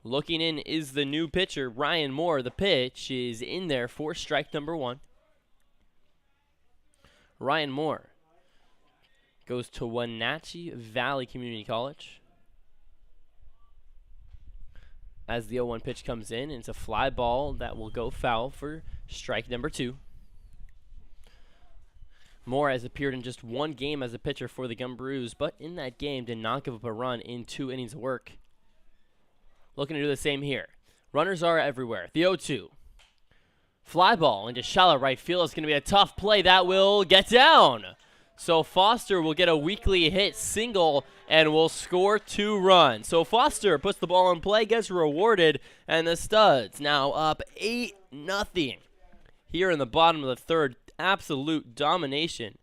Looking in is the new pitcher, Ryan Moore. The pitch is in there for strike number 1. Ryan Moore goes to Wenatchee Valley Community College. As the 0-1 pitch comes in, it's a fly ball that will go foul for strike number 2. Moore has appeared in just one game as a pitcher for the Gumbarooes, but in that game did not give up a run in 2 innings of work. Looking to do the same here. Runners are everywhere. The 0-2. Fly ball into shallow right field. It's going to be a tough play. That will get down. So Foster will get a weakly hit single and will score 2 runs. So Foster puts the ball in play, gets rewarded, and the Studs now up 8-0 here in the bottom of the third. Absolute domination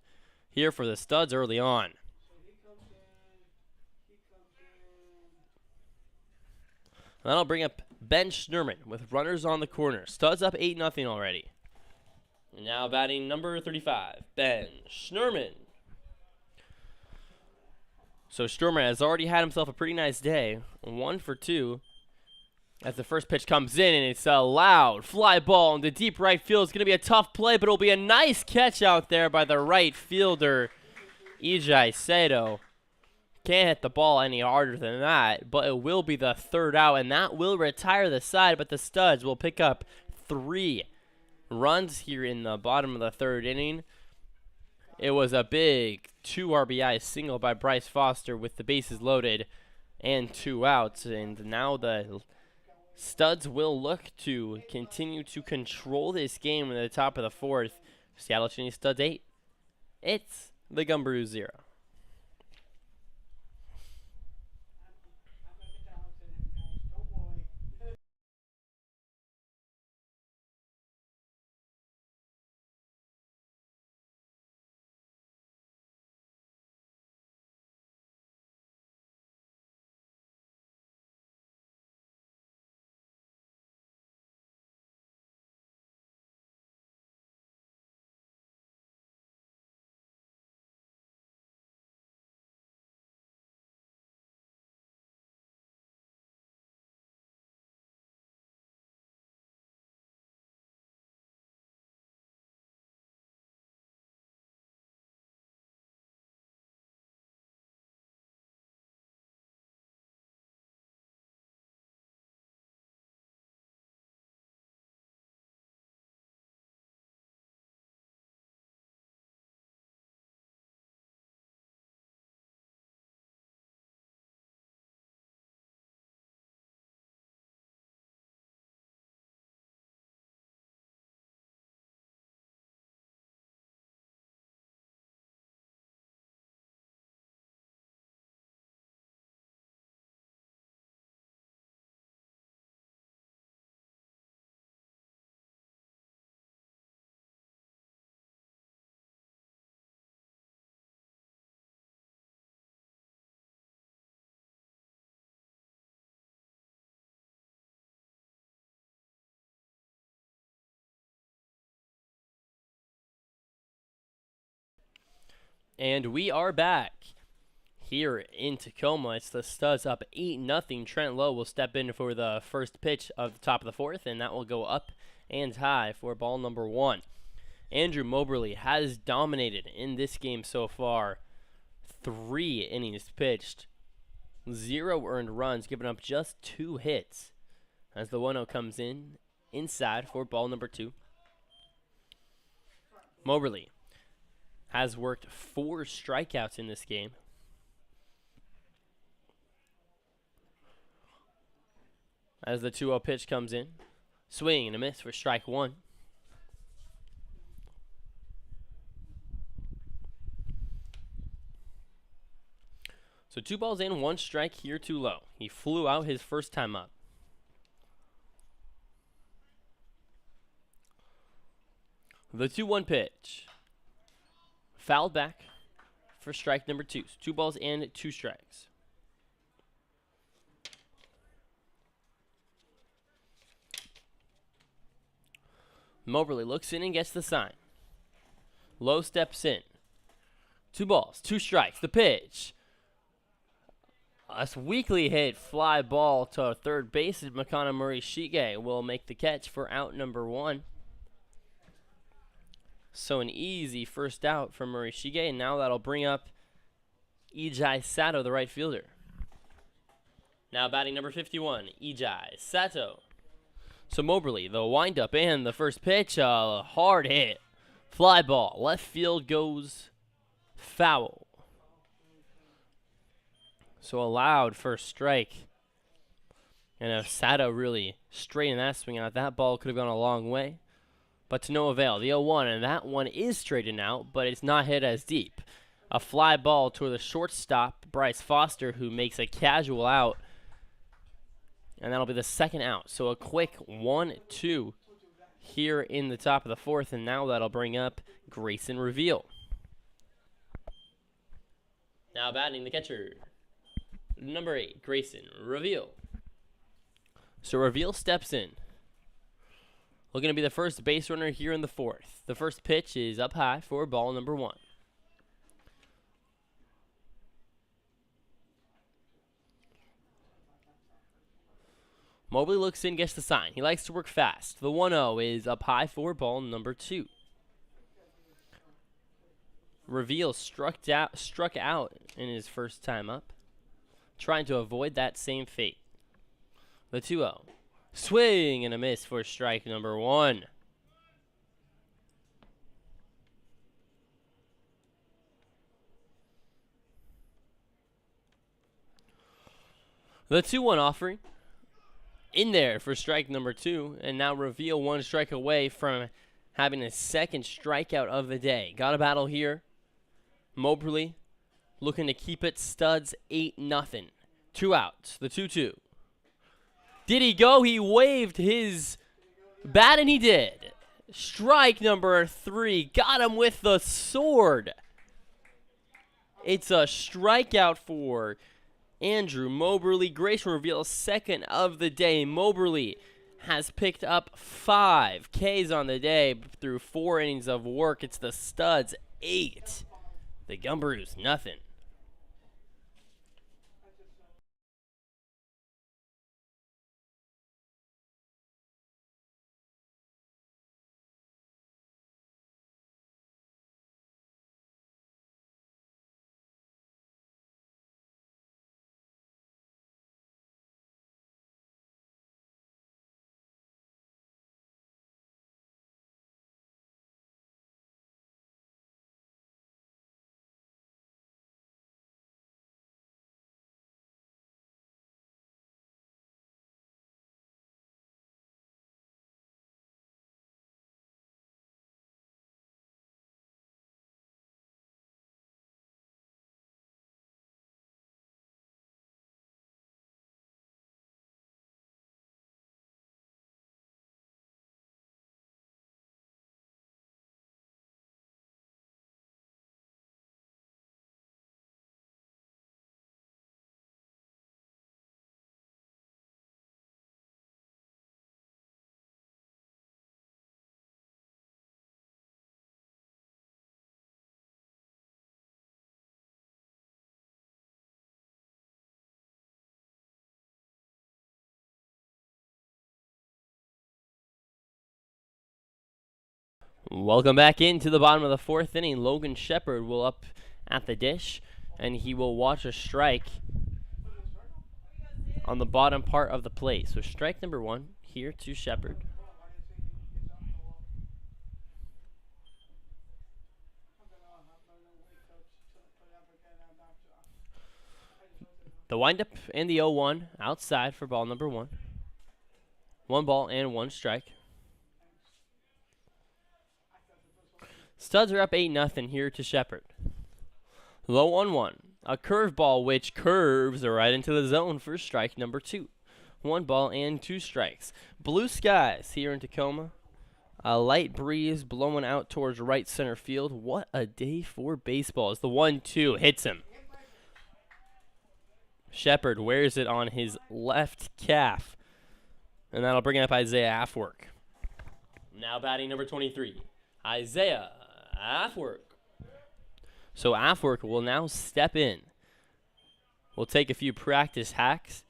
here for the Studs early on. That'll bring up Ben Schnurman with runners on the corner. Studs up 8-0 already. And now batting number 35, Ben Schnurman. So Schnurman has already had himself a pretty nice day. 1 for 2. As the first pitch comes in, and it's a loud fly ball into deep right field. It's going to be a tough play, but it'll be a nice catch out there by the right fielder, Ijai Sato. Can't hit the ball any harder than that, but it will be the 3rd out, and that will retire the side, but the Studs will pick up 3 runs here in the bottom of the 3rd inning. It was a big 2 RBI single by Bryce Foster with the bases loaded and 2 outs, and now the Studs will look to continue to control this game in the top of the 4th. Seattle Cheney Studs 8. It's the Gumbarooes 0. And we are back here in Tacoma. It's the Studs up 8-0. Trent Lowe will step in for the first pitch of the top of the fourth, and that will go up and high for ball number 1. Andrew Moberly has dominated in this game so far. 3 innings pitched, 0 earned runs, giving up just 2 hits. As the 1-0 comes in inside for ball number 2. Moberly has worked 4 strikeouts in this game. As the 2-0 pitch comes in, swing and a miss for strike 1. So 2 balls in, 1 strike here to Lowe. He flew out his first time up. The 2-1 pitch. Fouled back for strike number 2. So 2 balls and 2 strikes. Moberly looks in and gets the sign. Lowe steps in. 2 balls, 2 strikes. The pitch. A weakly hit fly ball to third base. Makana Morishige will make the catch for out number 1. So an easy first out for Morishige, and now that'll bring up Ijai Sato, the right fielder. Now batting number 51, Ijai Sato. So Moberly, the windup and the first pitch, a hard hit. Fly ball, left field goes foul. So a loud first strike. And if Sato really straightened that swing out, that ball could have gone a long way. But to no avail. The 0-1, and that one is straightened out, but it's not hit as deep. A fly ball to the shortstop, Bryce Foster, who makes a casual out. And that'll be the second out. So a quick 1-2 here in the top of the fourth, and now that'll bring up Grayson Reveal. Now batting the catcher, number 8, Grayson Reveal. So Reveal steps in. Looking to be the first base runner here in the fourth. The first pitch is up high for ball number 1. Moberly looks in, gets the sign. He likes to work fast. The 1-0 is up high for ball number 2. Reveal struck out in his first time up, trying to avoid that same fate. The 2-0. Swing and a miss for strike number 1. The 2-1 offering in there for strike number 2, and now Reveal 1 strike away from having a second strikeout of the day. Got a battle here. Moberly looking to keep it. Studs 8-0. 2 outs. The 2-2. Did he go? He waved his bat, and he did. Strike number 3. Got him with the sword. It's a strikeout for Andrew Moberly. Grayson Reveal, second of the day. Moberly has picked up 5 Ks on the day through 4 innings of work. It's the Studs 8. The Gumbarooes nothing. Welcome back into the bottom of the fourth inning. Logan Shepard will up at the dish, and he will watch a strike on the bottom part of the plate. So strike number 1 here to Shepard. The windup and the 0-1 outside for ball number 1. 1 ball and 1 strike. Studs are up 8-0 here to Shepard. Low 1-1. A curveball which curves right into the zone for strike number 2. 1 ball and 2 strikes. Blue skies here in Tacoma. A light breeze blowing out towards right center field. What a day for baseball as the 1-2 hits him. Shepard wears it on his left calf. And that'll bring up Isaiah Afwork. Now batting number 23, Isaiah Afwork. So Afwork will now step in. We'll take a few practice hacks.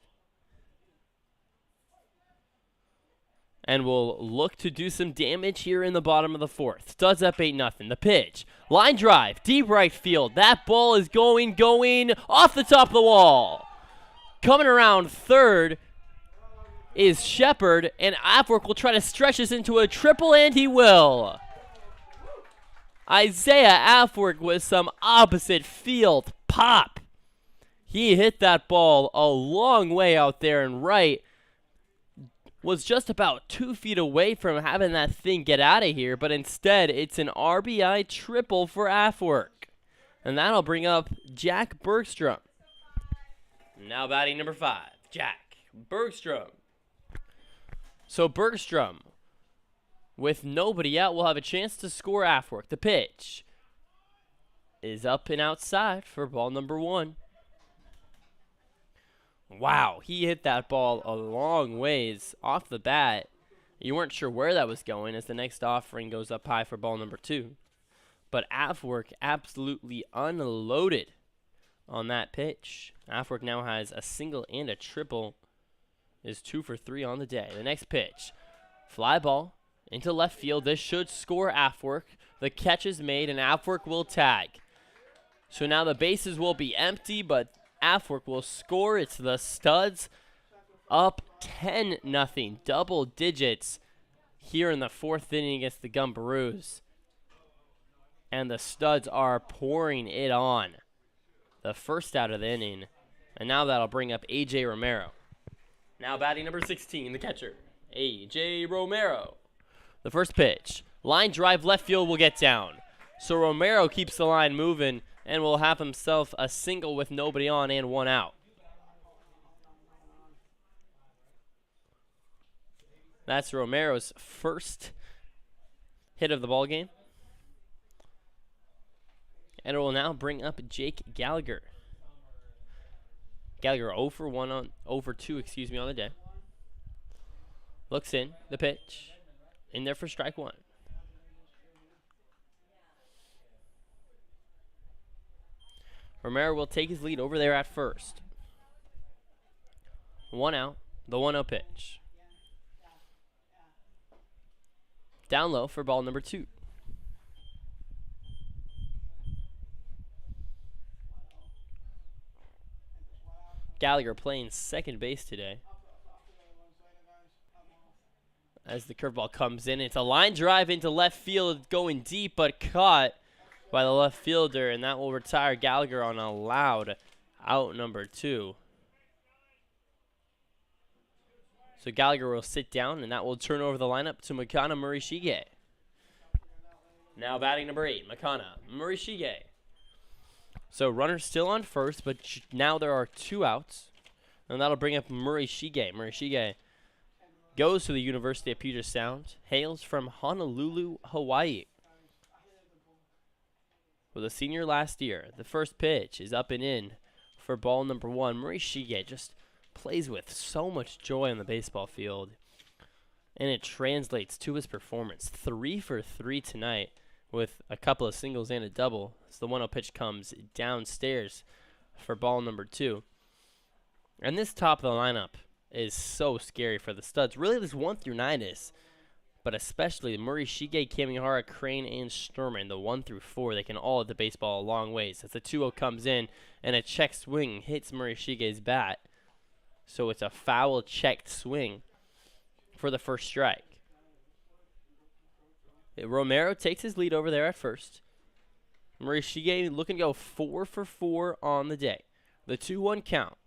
And we'll look to do some damage here in the bottom of the fourth. Studs up 8-0. The pitch. Line drive. Deep right field. That ball is going off the top of the wall. Coming around third is Shepard, and Afwork will try to stretch this into a triple, and he will. Isaiah Afwork with some opposite field pop. He hit that ball a long way out there and right. Was just about 2 feet away from having that thing get out of here, but instead it's an RBI triple for Afwork. And that'll bring up Jack Bergstrom. Now batting number 5, Jack Bergstrom. So Bergstrom, with nobody out, will have a chance to score Afwork. The pitch is up and outside for ball number 1. Wow, he hit that ball a long ways off the bat. You weren't sure where that was going as the next offering goes up high for ball number 2. But Afwork absolutely unloaded on that pitch. Afwork now has a single and a triple. Is 2 for 3 on the day. The next pitch, fly ball into left field. This should score Afwork. The catch is made and Afwork will tag. So now the bases will be empty, but Afwork will score. It's the Studs up 10-0, double digits here in the fourth inning against the Gumbarooes. And the Studs are pouring it on. The first out of the inning. And now that'll bring up A.J. Romero. Now batting number 16, the catcher, A.J. Romero. The first pitch, line drive left field will get down. So Romero keeps the line moving and will have himself a single with nobody on and 1 out. That's Romero's first hit of the ball game. And it will now bring up Jake Gallagher. Gallagher 0 for 1 on 0 for 2, on the day. Looks in, the pitch. In there for strike 1. Romero will take his lead over there at first. 1 out, the 1-0 pitch. Down low for ball number 2. Gallagher playing second base today. As the curveball comes in, it's a line drive into left field, going deep, but caught by the left fielder, and that will retire Gallagher on a loud out number 2. So Gallagher will sit down, and that will turn over the lineup to Makana Murishige. Now batting number 8, Makana Murishige. So runner still on first, but now there are 2 outs. And that'll bring up Murishige. Murishige goes to the University of Puget Sound, hails from Honolulu, Hawaii. Was a senior last year. The first pitch is up and in for ball number 1. Murishige just plays with so much joy on the baseball field. And it translates to his performance. 3 for 3 tonight, with a couple of singles and a double. So the 1-0 pitch comes downstairs for ball number 2. And this top of the lineup is so scary for the Studs. Really, this 1 through 9 is. but especially Murray Shige, Kamihara, Crane, and Sturman, the 1 through 4, they can all hit the baseball a long ways. As the 2-0 comes in, and a check swing hits Murray Shige's bat. So it's a foul checked swing for the first strike. Romero takes his lead over there at first. Murray Shige looking to go 4 for 4 on the day. The 2-1 count.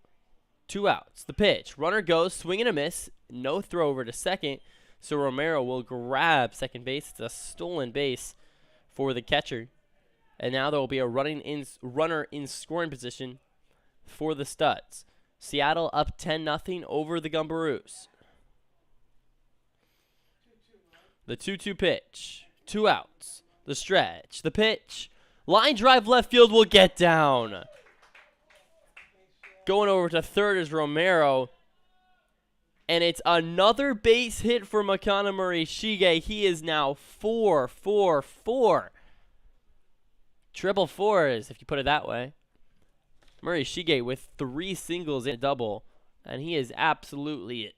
2 outs. The pitch. Runner goes, swing and a miss. No throw over to second. So Romero will grab second base. It's a stolen base for the catcher. And now there will be a runner in scoring position for the Studs. Seattle up 10-0 over the Gumbarooes. The 2-2 pitch. 2 outs. The stretch. The pitch. Line drive left field will get down. Going over to third is Romero. And it's another base hit for Makana Murray Shige. He is now 4 for 4. Triple fours, if you put it that way. Murray Shige with 3 singles and a double. And he is absolutely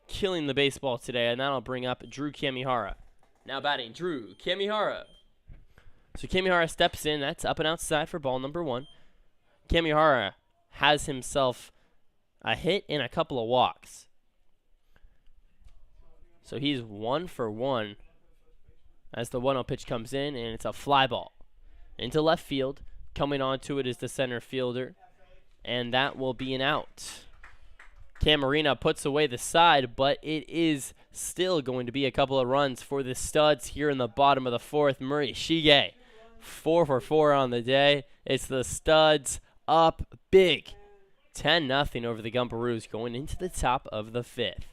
killing the baseball today. And that'll bring up Drew Kamihara. Now batting, Drew Kamihara. So Kamihara steps in. That's up and outside for ball number 1. Kamihara has himself a hit and a couple of walks. So he's 1 for 1 as the 1-0 pitch comes in, and it's a fly ball into left field. Coming onto it is the center fielder, and that will be an out. Camarina puts away the side, but it is still going to be a couple of runs for the Studs here in the bottom of the 4th. Murray Shige, 4 for 4 on the day. It's the Studs up big. 10-0 over the Gumbarooes going into the top of the 5th.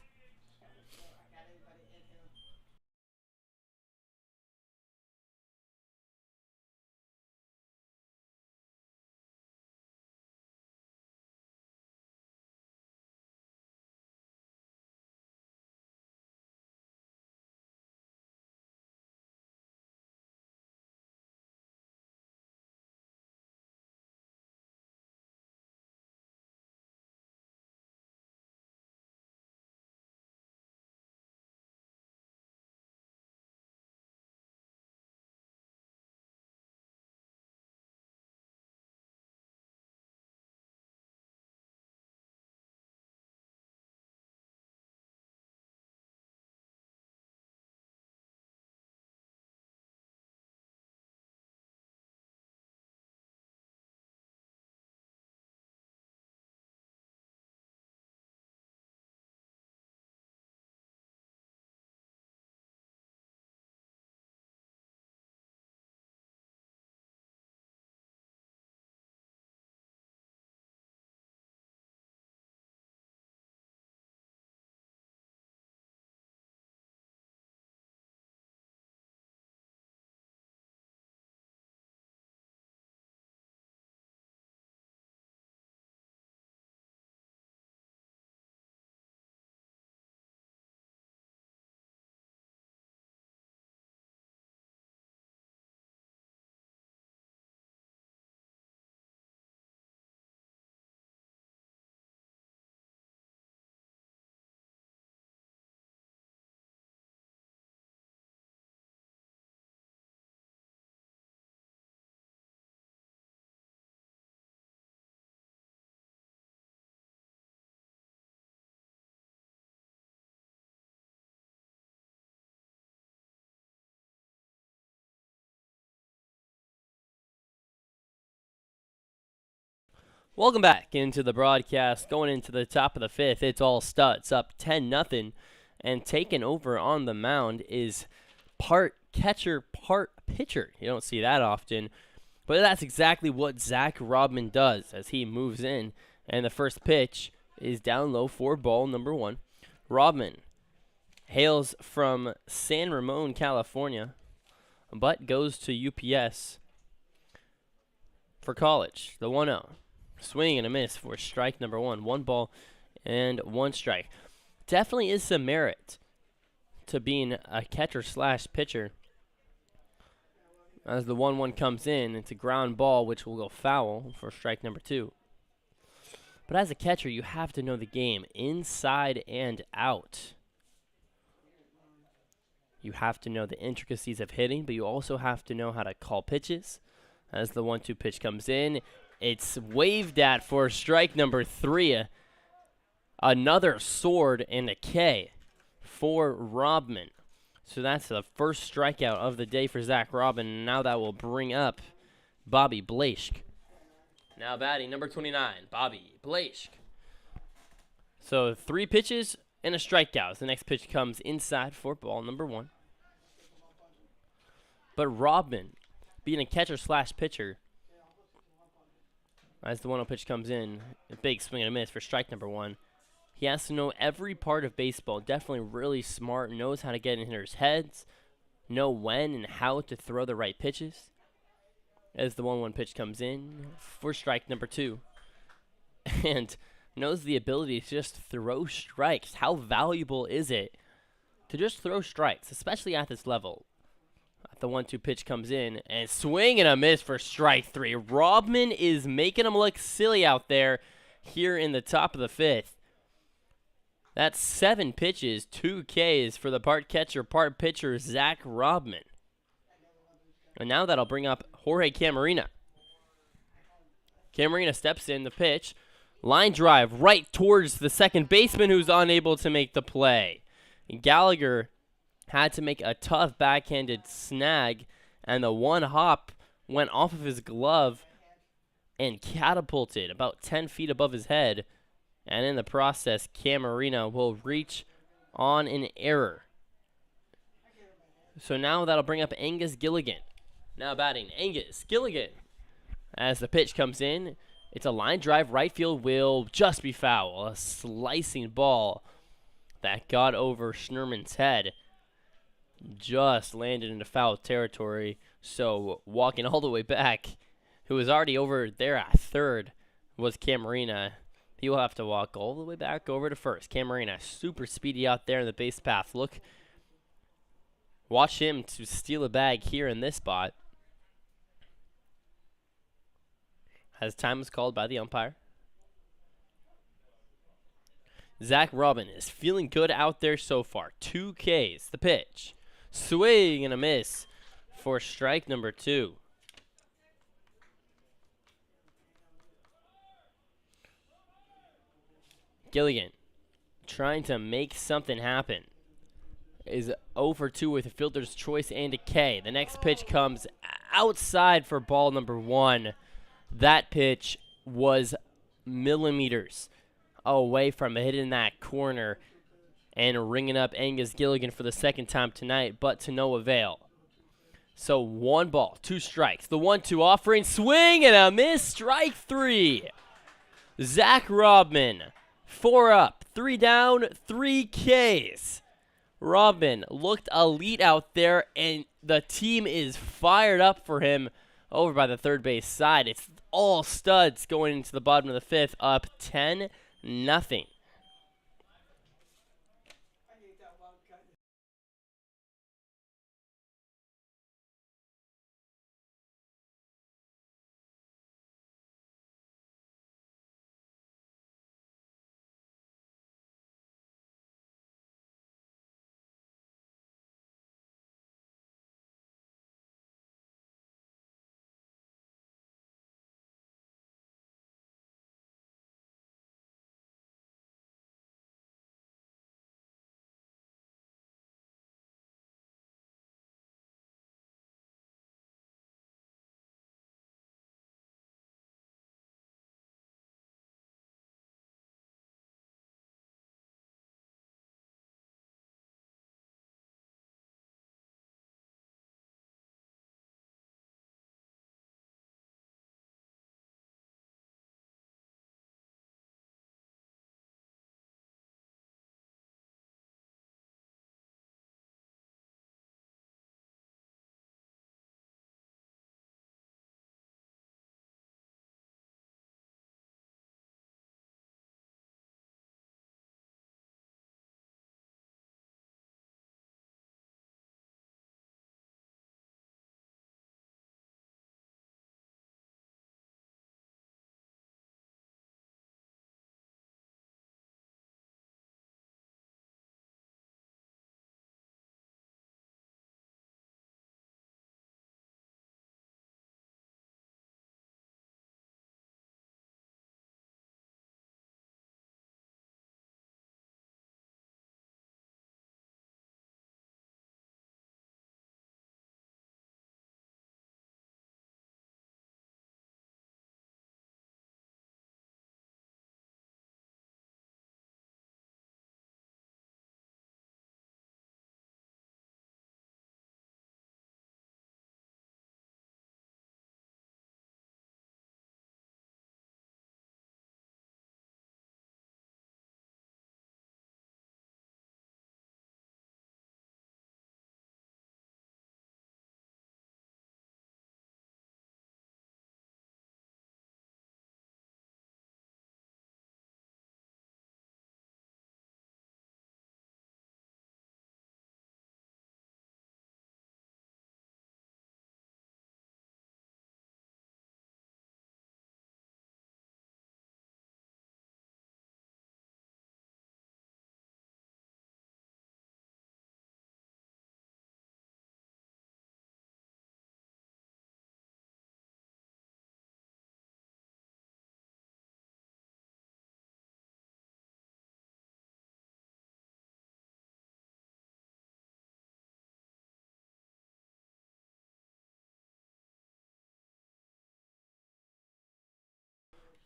Welcome back into the broadcast. Going into the top of the 5th, it's all Studs up 10-0, and taking over on the mound is part catcher, part pitcher. You don't see that often, but that's exactly what Zach Rodman does as he moves in, and the first pitch is down low for ball number 1. Rodman hails from San Ramon, California, but goes to UPS for college. The 1-0. Swing and a miss for strike number 1. 1 ball and 1 strike. Definitely is some merit to being a catcher slash pitcher. As the 1-1 comes in, it's a ground ball which will go foul for strike number 2. But as a catcher, you have to know the game inside and out. You have to know the intricacies of hitting, but you also have to know how to call pitches. As the 1-2 pitch comes in, it's waved at for strike number 3. Another sword and a K for Rodman. So that's the first strikeout of the day for Zach Rodman. And now that will bring up Bobby Blashk. Now batting number 29, Bobby Blashk. So 3 pitches and a strikeout. The next pitch comes inside for ball number 1. But Rodman, being a catcher / pitcher, as the 1-0 pitch comes in, a big swing and a miss for strike number 1. He has to know every part of baseball. Definitely really smart. Knows how to get in hitters' heads. Know when and how to throw the right pitches. As the 1-1 pitch comes in for strike number 2. And knows the ability to just throw strikes. How valuable is it to just throw strikes, especially at this level? The 1-2 pitch comes in, and swing and a miss for strike 3. Rodman is making him look silly out there here in the top of the 5th. That's 7 pitches, 2 Ks for the part catcher, part pitcher, Zach Rodman. And now that'll bring up Jorge Camarena. Camarena steps in the pitch. Line drive right towards the second baseman, who's unable to make the play. Gallagher had to make a tough backhanded snag, and the 1 hop went off of his glove and catapulted about 10 feet above his head. And in the process, Camarena will reach on an error. So now that'll bring up Angus Gilligan. Now batting, Angus Gilligan. As the pitch comes in, it's a line drive. Right field will just be foul. A slicing ball that got over Schnurman's head just landed into foul territory. So walking all the way back, who was already over there at third, was Camarena. He will have to walk all the way back over to first. Camarena super speedy out there in the base path. Watch him to steal a bag here in this spot. As time was called by the umpire. Zach Rodman is feeling good out there so far. 2 Ks. The pitch. Swing and a miss for strike number 2. Gilligan trying to make something happen. Is 0 for 2 with a fielder's choice and a K. The next pitch comes outside for ball number 1. That pitch was millimeters away from hitting that corner and ringing up Angus Gilligan for the second time tonight, but to no avail. So 1 ball, 2 strikes. The 1-2 offering, swing and a miss, strike 3. Zach Rodman, 4 up, 3 down, 3 Ks. Rodman looked elite out there, and the team is fired up for him over by the third base side. It's all studs going into the bottom of the 5th, up 10-0.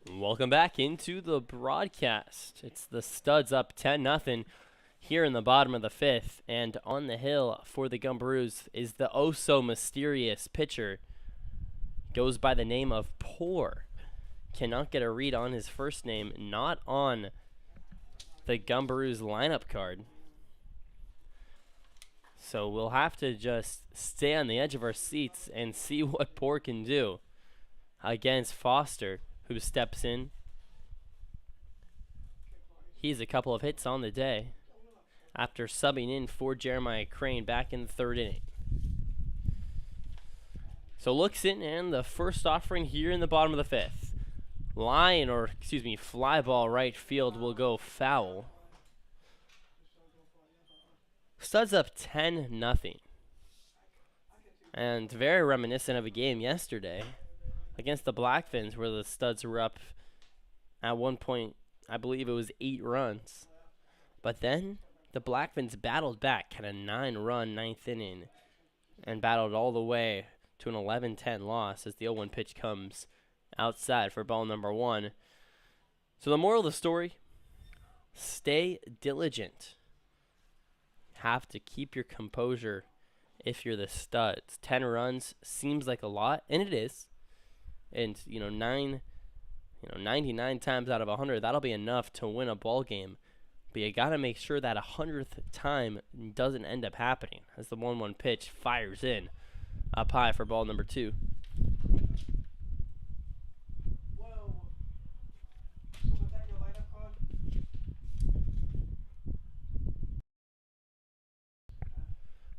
Welcome back into the broadcast. It's the Studs up 10-0 here in the bottom of the 5th. And on the hill for the Gumbarooes is the oh-so-mysterious pitcher. Goes by the name of Poor. Cannot get a read on his first name. Not on the Gumbarooes lineup card. So we'll have to just stay on the edge of our seats and see what Poor can do against Foster, who steps in. He's a couple of hits on the day after subbing in for Jeremiah Crane back in the 3rd inning. So looks in, and the first offering here in the bottom of the 5th. Fly ball right field will go foul. Studs up 10-0. And very reminiscent of a game yesterday against the Blackfins, where the Studs were up at one point, I believe it was 8 runs. But then the Blackfins battled back, had a 9-run 9th inning, and battled all the way to an 11-10 loss as the 0-1 pitch comes outside for ball number 1. So the moral of the story, stay diligent. Have to keep your composure if you're the Studs. 10 runs seems like a lot, and it is. And 99 times out of 100, that'll be enough to win a ball game. But you gotta make sure that 100th time doesn't end up happening as the 1-1 pitch fires in up high for ball number 2.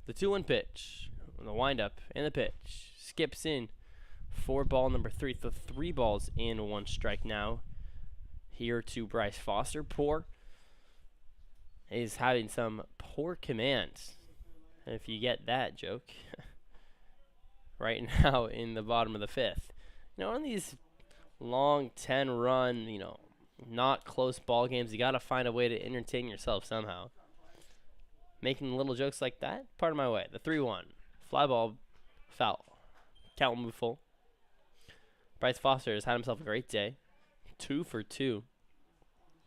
The 2-1 pitch, the windup, and the pitch skips in for ball number 3. So 3 balls and 1 strike now here to Bryce Foster. Poor is having some poor command, if you get that joke, right now in the bottom of the 5th. On these long 10-run, not close ball games, you got to find a way to entertain yourself somehow. Making little jokes like that, part of my way. The 3-1. Fly ball, foul. Count will move full. Bryce Foster has had himself a great day. 2 for 2.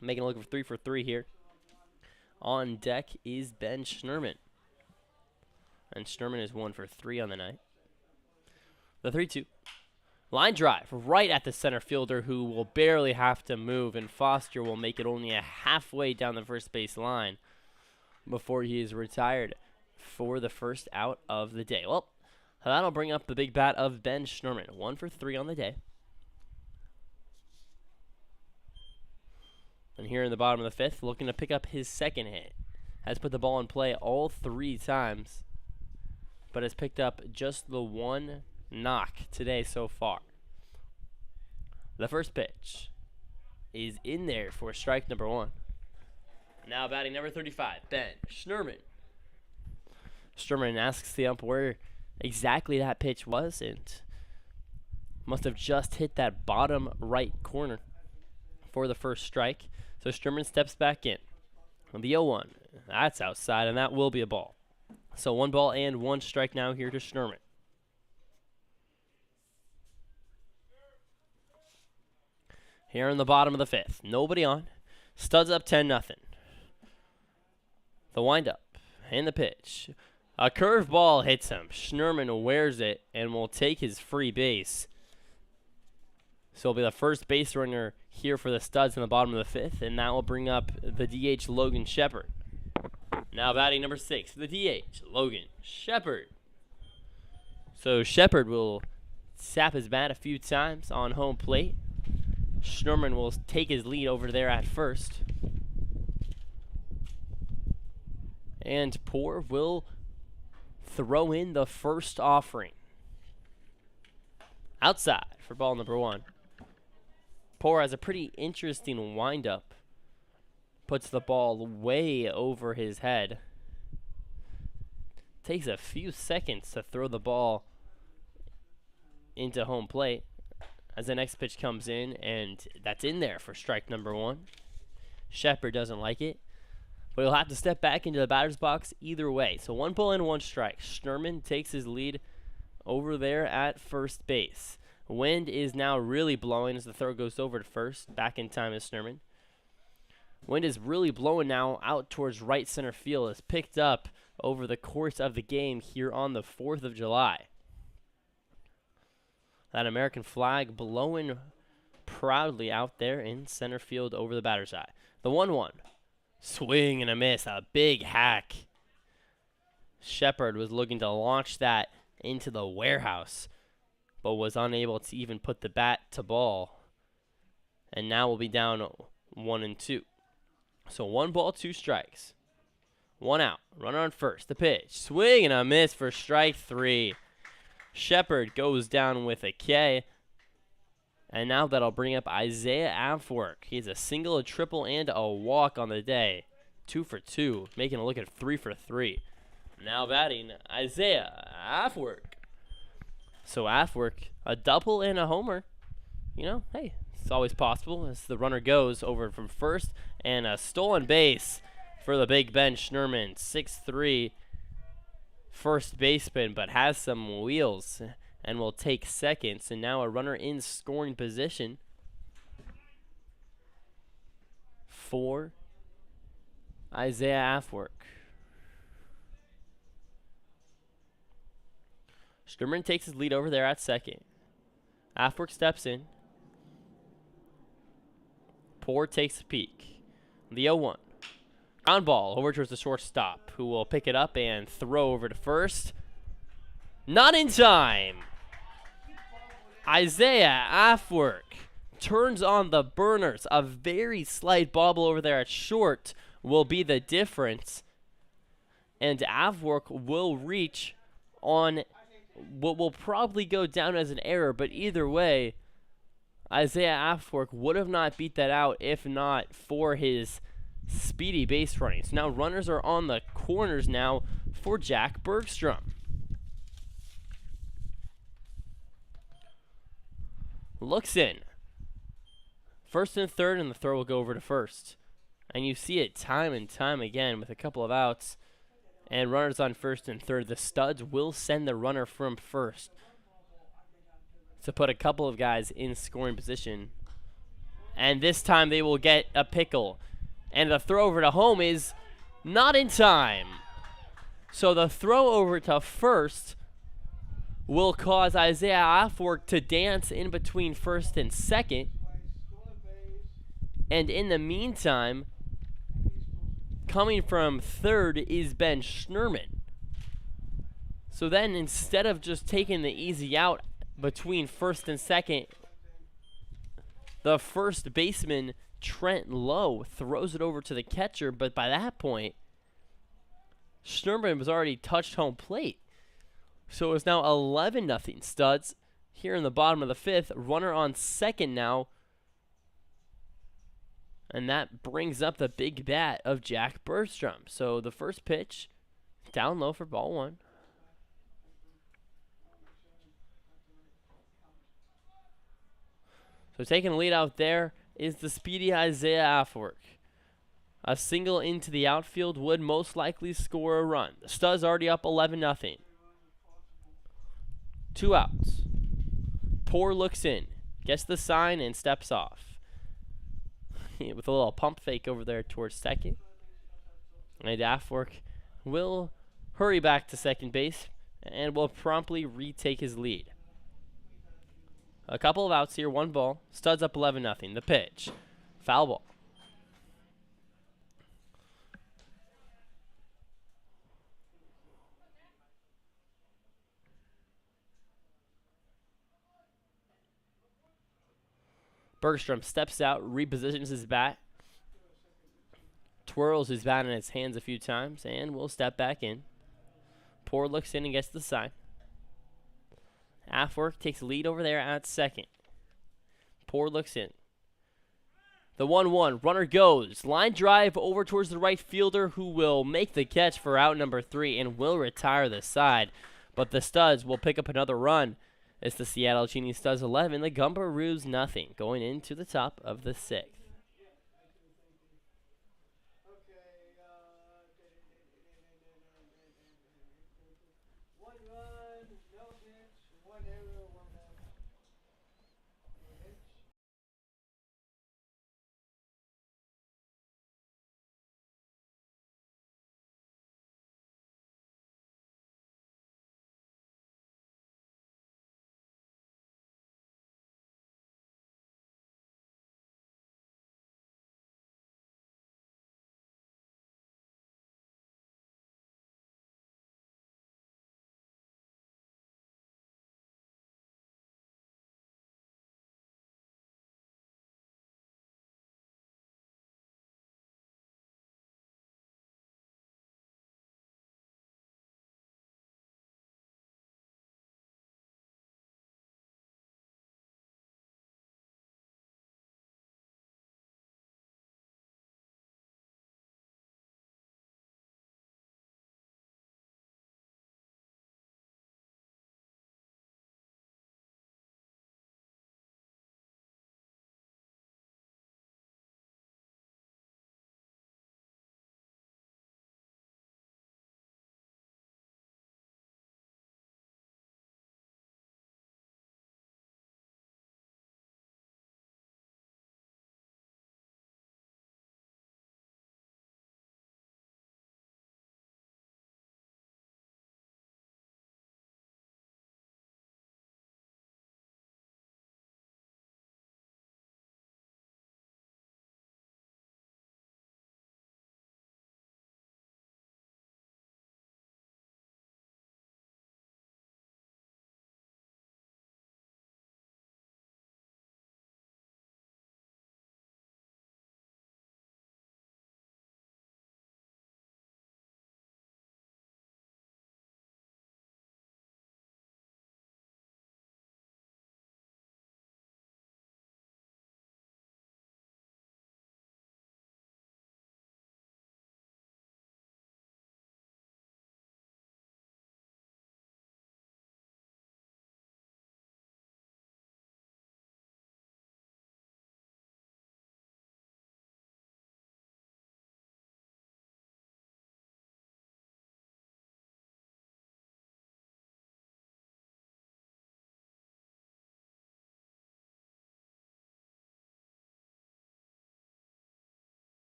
Making a look for 3 for 3 here. On deck is Ben Schnerman. And Schnerman is 1 for 3 on the night. The 3-2. Line drive right at the center fielder, who will barely have to move, and Foster will make it only a halfway down the first base line before he is retired for the first out of the day. Well, that'll bring up the big bat of Ben Schnerman. 1 for 3 on the day. And here in the bottom of the 5th, looking to pick up his second hit. Has put the ball in play all 3 times, but has picked up just the 1 knock today so far. The first pitch is in there for strike number 1. Now batting number 35, Ben Schnerman. Schnerman asks the ump where exactly that pitch was, and must have just hit that bottom right corner for the first strike. So Schnerman steps back in. The 0-1, that's outside, and that will be a ball. So 1 ball and 1 strike now here to Schnerman. Here in the bottom of the 5th, nobody on. Studs up 10-0. The windup and the pitch. A curveball hits him. Schnerman wears it and will take his free base. So it'll be the first base runner here for the Studs in the bottom of the 5th, and that will bring up the DH, Logan Shepard. Now batting number 6, the DH, Logan Shepard. So Shepard will sap his bat a few times on home plate. Schnerman will take his lead over there at first. And Poor will throw in the first offering. Outside for ball number 1. Poor has a pretty interesting windup. Puts the ball way over his head. Takes a few seconds to throw the ball into home plate as the next pitch comes in, and that's in there for strike number 1. Shepard doesn't like it, but he'll have to step back into the batter's box either way. So 1 ball and 1 strike. Schnerman takes his lead over there at first base. Wind is now really blowing as the throw goes over to first. Back in time is Snurman. Wind is really blowing now out towards right center field. It's picked up over the course of the game here on the 4th of July. That American flag blowing proudly out there in center field over the batter's eye. The 1-1. Swing and a miss. A big hack. Shepard was looking to launch that into the warehouse, but was unable to even put the bat to ball. And now we'll be down 1-2. So 1 ball, 2 strikes. 1 out. Runner on first. The pitch. Swing and a miss for strike 3. Shepard goes down with a K. And now that'll bring up Isaiah Afwork. He has a single, a triple, and a walk on the day. 2 for 2, making a look at 3 for 3. Now batting, Isaiah Afwork. So Afwork, a double and a homer. You know, hey, it's always possible as the runner goes over from first. And a stolen base for the Big Ben Schnurman. 6'3", first baseman, but has some wheels and will take second. So now a runner in scoring position for Isaiah Afwork. Schnurman takes his lead over there at second. Afwork steps in. Poor takes a peek. The 0-1. Ground ball over towards the shortstop, who will pick it up and throw over to first. Not in time. Isaiah Afwork turns on the burners. A very slight bobble over there at short will be the difference. And Afwork will reach on what will probably go down as an error, but either way, Isaiah Afwork would have not beat that out if not for his speedy base running. So now runners are on the corners now for Jack Bergstrom. Looks in. First and third, and the throw will go over to first. And you see it time and time again with a couple of outs and runners on first and third. The studs will send the runner from first to put a couple of guys in scoring position. And this time they will get a pickle. And the throw over to home is not in time. So the throw over to first will cause Isaiah Afwork to dance in between first and second. And in the meantime, coming from third is Ben Schnurman. So then instead of just taking the easy out between first and second, the first baseman, Trent Lowe, throws it over to the catcher, but by that point, Schnurman was already touched home plate. So it's now 11-0 studs here in the bottom of the 5th. Runner on second now. And that brings up the big bat of Jack Bergstrom. So the first pitch, down low for ball 1. So taking the lead out there is the speedy Isaiah Afwork. A single into the outfield would most likely score a run. The Studs already up 11-0. 2 outs. Poor looks in, gets the sign, and steps off. With a little pump fake over there towards second. And Afwork will hurry back to second base and will promptly retake his lead. A couple of outs here, 1 ball. Studs up 11-0. The pitch. Foul ball. Bergstrom steps out, repositions his bat, twirls his bat in his hands a few times, and will step back in. Poor looks in and gets the sign. Afwork takes lead over there at second. Poor looks in. The 1-1. Runner goes. Line drive over towards the right fielder, who will make the catch for out number 3 and will retire the side. But the Studs will pick up another run. It's the Seattle Cheney Studs 11, the Gumbarooes nothing, going into the top of the 6th.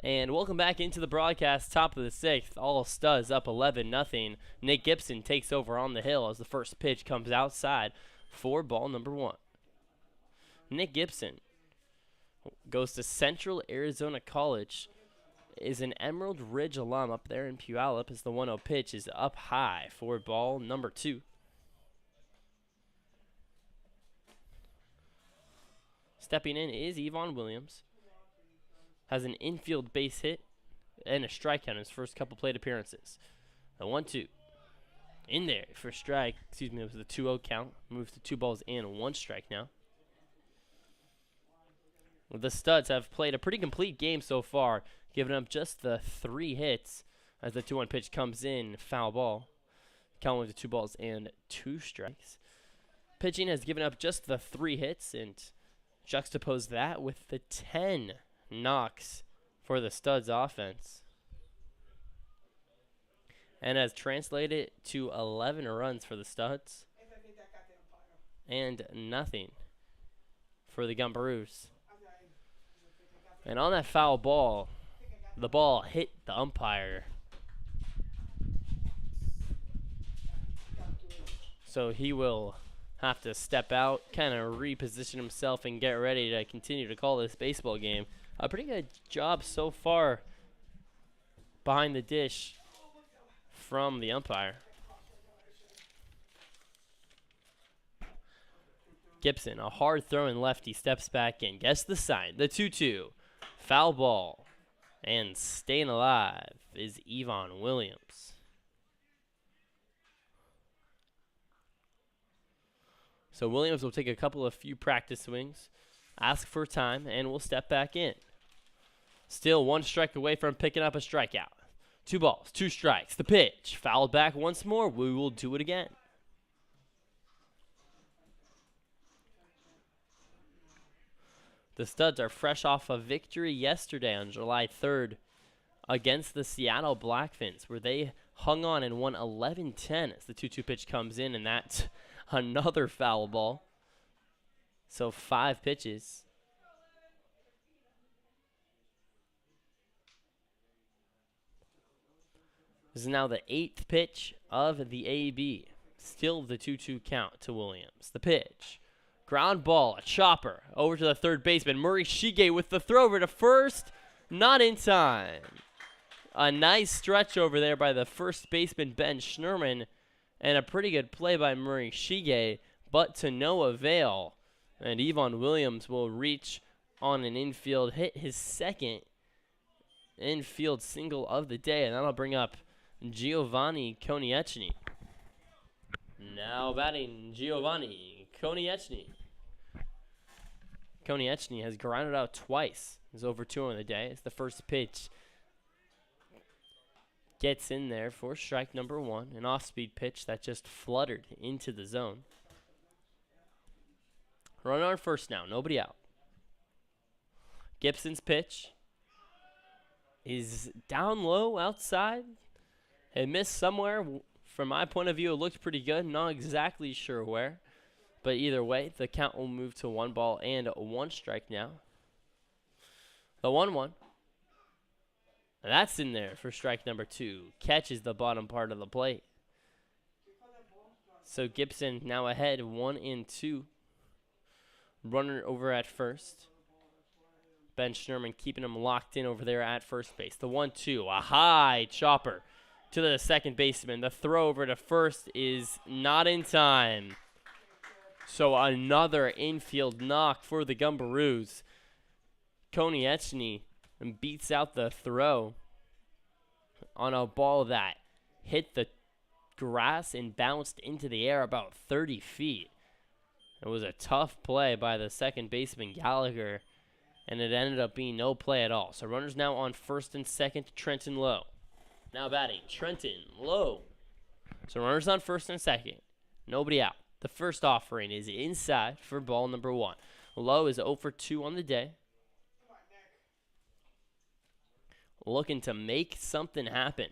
And welcome back into the broadcast, top of the 6th. All studs up 11-0. Nick Gibson takes over on the hill as the first pitch comes outside for ball number 1. Nick Gibson goes to Central Arizona College, is an Emerald Ridge alum up there in Puyallup as the 1-0 pitch is up high for ball number 2. Stepping in is Yvonne Williams. Has an infield base hit and a strikeout in his first couple plate appearances. The 1-2. In there for strike. Excuse me, it was the 2-0 count. Moves to 2 balls and 1 strike now. The Studs have played a pretty complete game so far, giving up just the 3 hits as the 2-1 pitch comes in, foul ball. Count moves to 2 balls and 2 strikes. Pitching has given up just the 3 hits, and juxtapose that with the 10 knocks for the Studs offense, and has translated to 11 runs for the Studs and nothing for the Gumbarooes. And on that foul ball, the ball hit the umpire, so he will have to step out, kind of reposition himself and get ready to continue to call this baseball game. A pretty good job so far behind the dish from the umpire. Gibson, a hard throwing lefty, steps back in. Guess the sign. The 2-2. Foul ball. And staying alive is Yvonne Williams. So Williams will take a few practice swings, ask for time, and will step back in. Still 1 strike away from picking up a strikeout. 2 balls, 2 strikes. The pitch. Fouled back once more. We will do it again. The Studs are fresh off a victory yesterday on July 3rd against the Seattle Blackfins, where they hung on and won 11-10 as the 2-2 pitch comes in, and that's another foul ball. So 5 pitches. This is now the 8th pitch of the AB. Still the 2-2 count to Williams. The pitch. Ground ball, a chopper. Over to the third baseman. Murray Shige with the throw over to first. Not in time. A nice stretch over there by the first baseman, Ben Schnurman. And a pretty good play by Murray Shige, but to no avail. And Yvonne Williams will reach on an infield hit, his second infield single of the day. And that'll bring up Giovanni Konieczny. Now batting Giovanni Konieczny. Konieczny has grounded out twice. He's over 2 on the day. It's the first pitch. Gets in there for strike number 1. An off-speed pitch that just fluttered into the zone. Runner on first now. Nobody out. Gibson's pitch is down low outside. It missed somewhere. From my point of view, it looked pretty good. Not exactly sure where. But either way, the count will move to 1 ball and 1 strike now. The 1-1. That's in there for strike number 2. Catches the bottom part of the plate. So Gibson now ahead 1-2. Runner over at first. Ben Schnurman keeping him locked in over there at first base. The 1-2. A high chopper to the second baseman. The throw over to first is not in time. So another infield knock for the Gumbarooes. Konieczny beats out the throw on a ball that hit the grass and bounced into the air about 30 feet. It was a tough play by the second baseman, Gallagher, and it ended up being no play at all. So runners now on first and second, Trenton Lowe. Now batting, Trenton Lowe. So runners on first and second, nobody out. The first offering is inside for ball number 1. Lowe is 0 for 2 on the day. Looking to make something happen.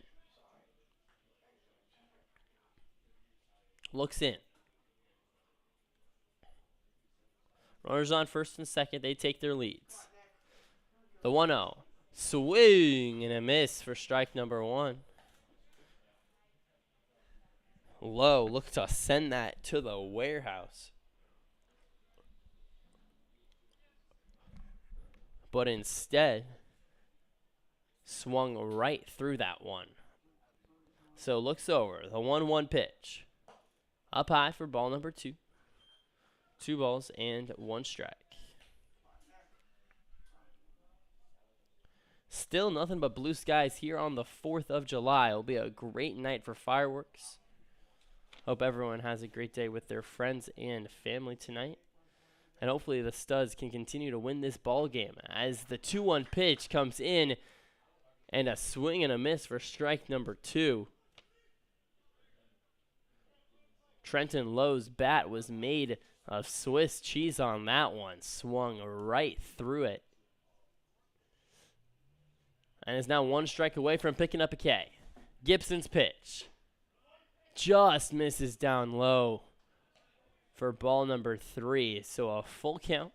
Looks in. Runners on first and second. They take their leads. The 1-0. Swing and a miss for strike number 1. Low, look to send that to the warehouse. But instead, swung right through that one. So looks over, the 1-1 pitch. Up high for ball number 2. 2 balls and 1 strike. Still nothing but blue skies here on the 4th of July. It'll be a great night for fireworks. Hope everyone has a great day with their friends and family tonight. And hopefully the Studs can continue to win this ball game as the 2-1 pitch comes in and a swing and a miss for strike number 2. Trenton Lowe's bat was made of Swiss cheese on that one. Swung right through it. And is now 1 strike away from picking up a K. Gibson's pitch just misses down low for ball number 3. So a full count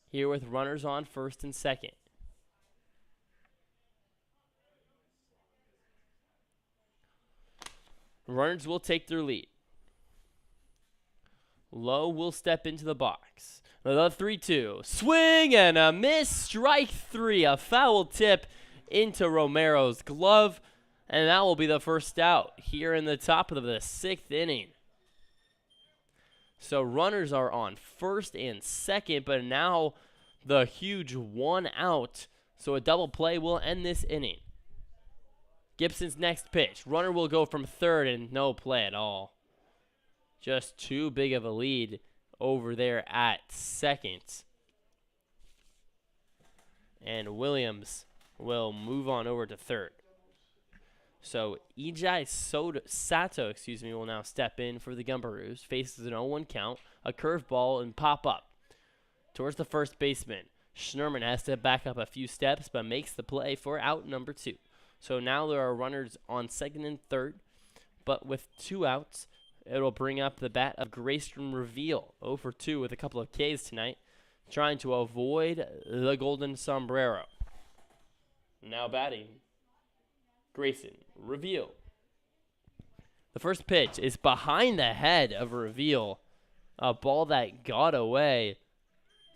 here with runners on first and second. Runners will take their lead. Low will step into the box. The 3-2. Swing and a miss. Strike 3. A foul tip into Romero's glove. And that will be the first out here in the top of the 6th inning. So runners are on first and second, but now the huge 1 out. So a double play will end this inning. Gibson's next pitch. Runner will go from third and no play at all. Just too big of a lead over there at second. And Williams will move on over to third. So Ejai Sato, will now step in for the Gumbarooes. Faces an 0-1 count, a curveball, and pop up towards the first baseman. Schnerman has to back up a few steps, but makes the play for out number 2. So now there are runners on second and third, but with 2 outs, it'll bring up the bat of Grayson Reveal, 0 for 2 with a couple of Ks tonight, trying to avoid the golden sombrero. Now batting, Grayson Reveal. The first pitch is behind the head of Reveal, a ball that got away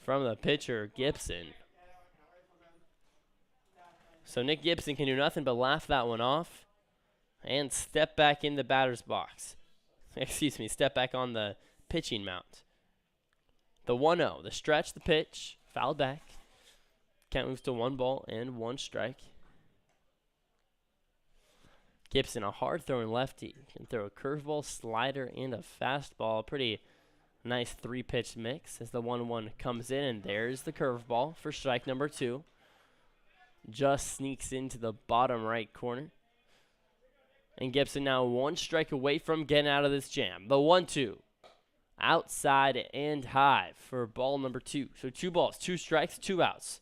from the pitcher, Gibson. So Nick Gibson can do nothing but laugh that one off and step back in the batter's box. Step back on the pitching mound. The 1-0, the stretch, the pitch, foul back. Count moves to 1 ball and 1 strike. Gibson, a hard-throwing lefty, can throw a curveball, slider, and a fastball. Pretty nice 3-pitch mix as the 1-1 comes in, and there's the curveball for strike number 2. Just sneaks into the bottom right corner. And Gibson now 1 strike away from getting out of this jam. The 1-2. Outside and high for ball number 2. So 2 balls, 2 strikes, 2 outs.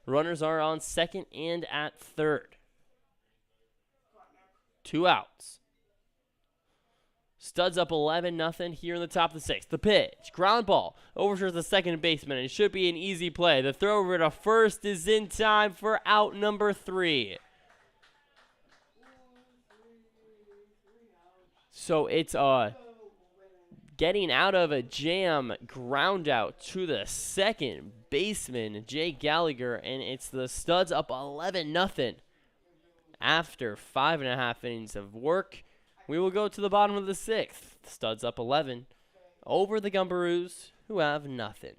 Runners are on second and at third. 2 outs. Studs up 11-0 here in the top of the 6th. The pitch, ground ball, over to the second baseman. It should be an easy play. The throw over to first is in time for out number 3. So it's getting out of a jam ground out to the second baseman, Jay Gallagher, and it's the Studs up 11-0 after 5.5 innings of work. We will go to the bottom of the 6th. Studs up 11 over the Gumbarooes, who have nothing.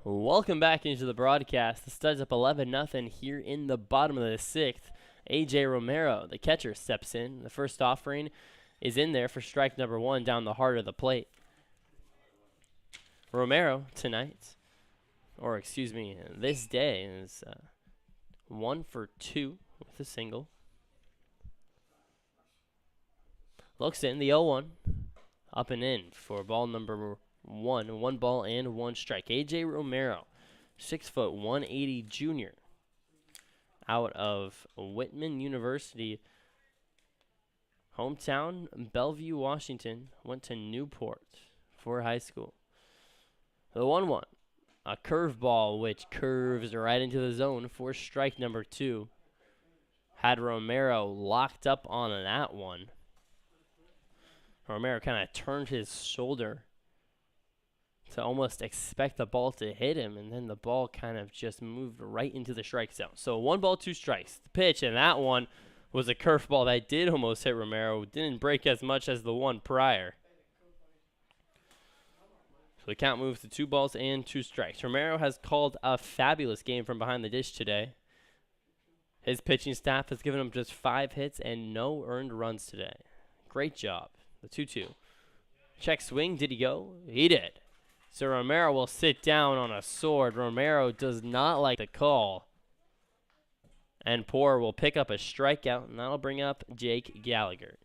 Welcome back into the broadcast. The Studs up 11-0 here in the bottom of the 6th. A.J. Romero, the catcher, steps in. The first offering is in there for strike number 1 down the heart of the plate. Romero tonight, or excuse me, this day is 1 for 2 with a single. Looks in, the 0-1, up and in for ball number 1. 1 ball and 1 strike. A.J. Romero, 6 foot 180 junior, out of Whitman University, hometown Bellevue, Washington. Went to Newport for high school. The 1-1, a curveball which curves right into the zone for strike number 2. Had Romero locked up on that one. Romero kind of turned his shoulder to almost expect the ball to hit him, and then the ball kind of just moved right into the strike zone. So 1 ball, 2 strikes. The pitch, and that one was a curveball that did almost hit Romero. Didn't break as much as the one prior. So the count moves to 2 balls and 2 strikes. Romero has called a fabulous game from behind the dish today. His pitching staff has given him just 5 hits and no earned runs today. Great job. The 2-2. Check swing. Did he go? He did. So Romero will sit down on a sword. Romero does not like the call. And Poor will pick up a strikeout, and that'll bring up Jake Gallagher.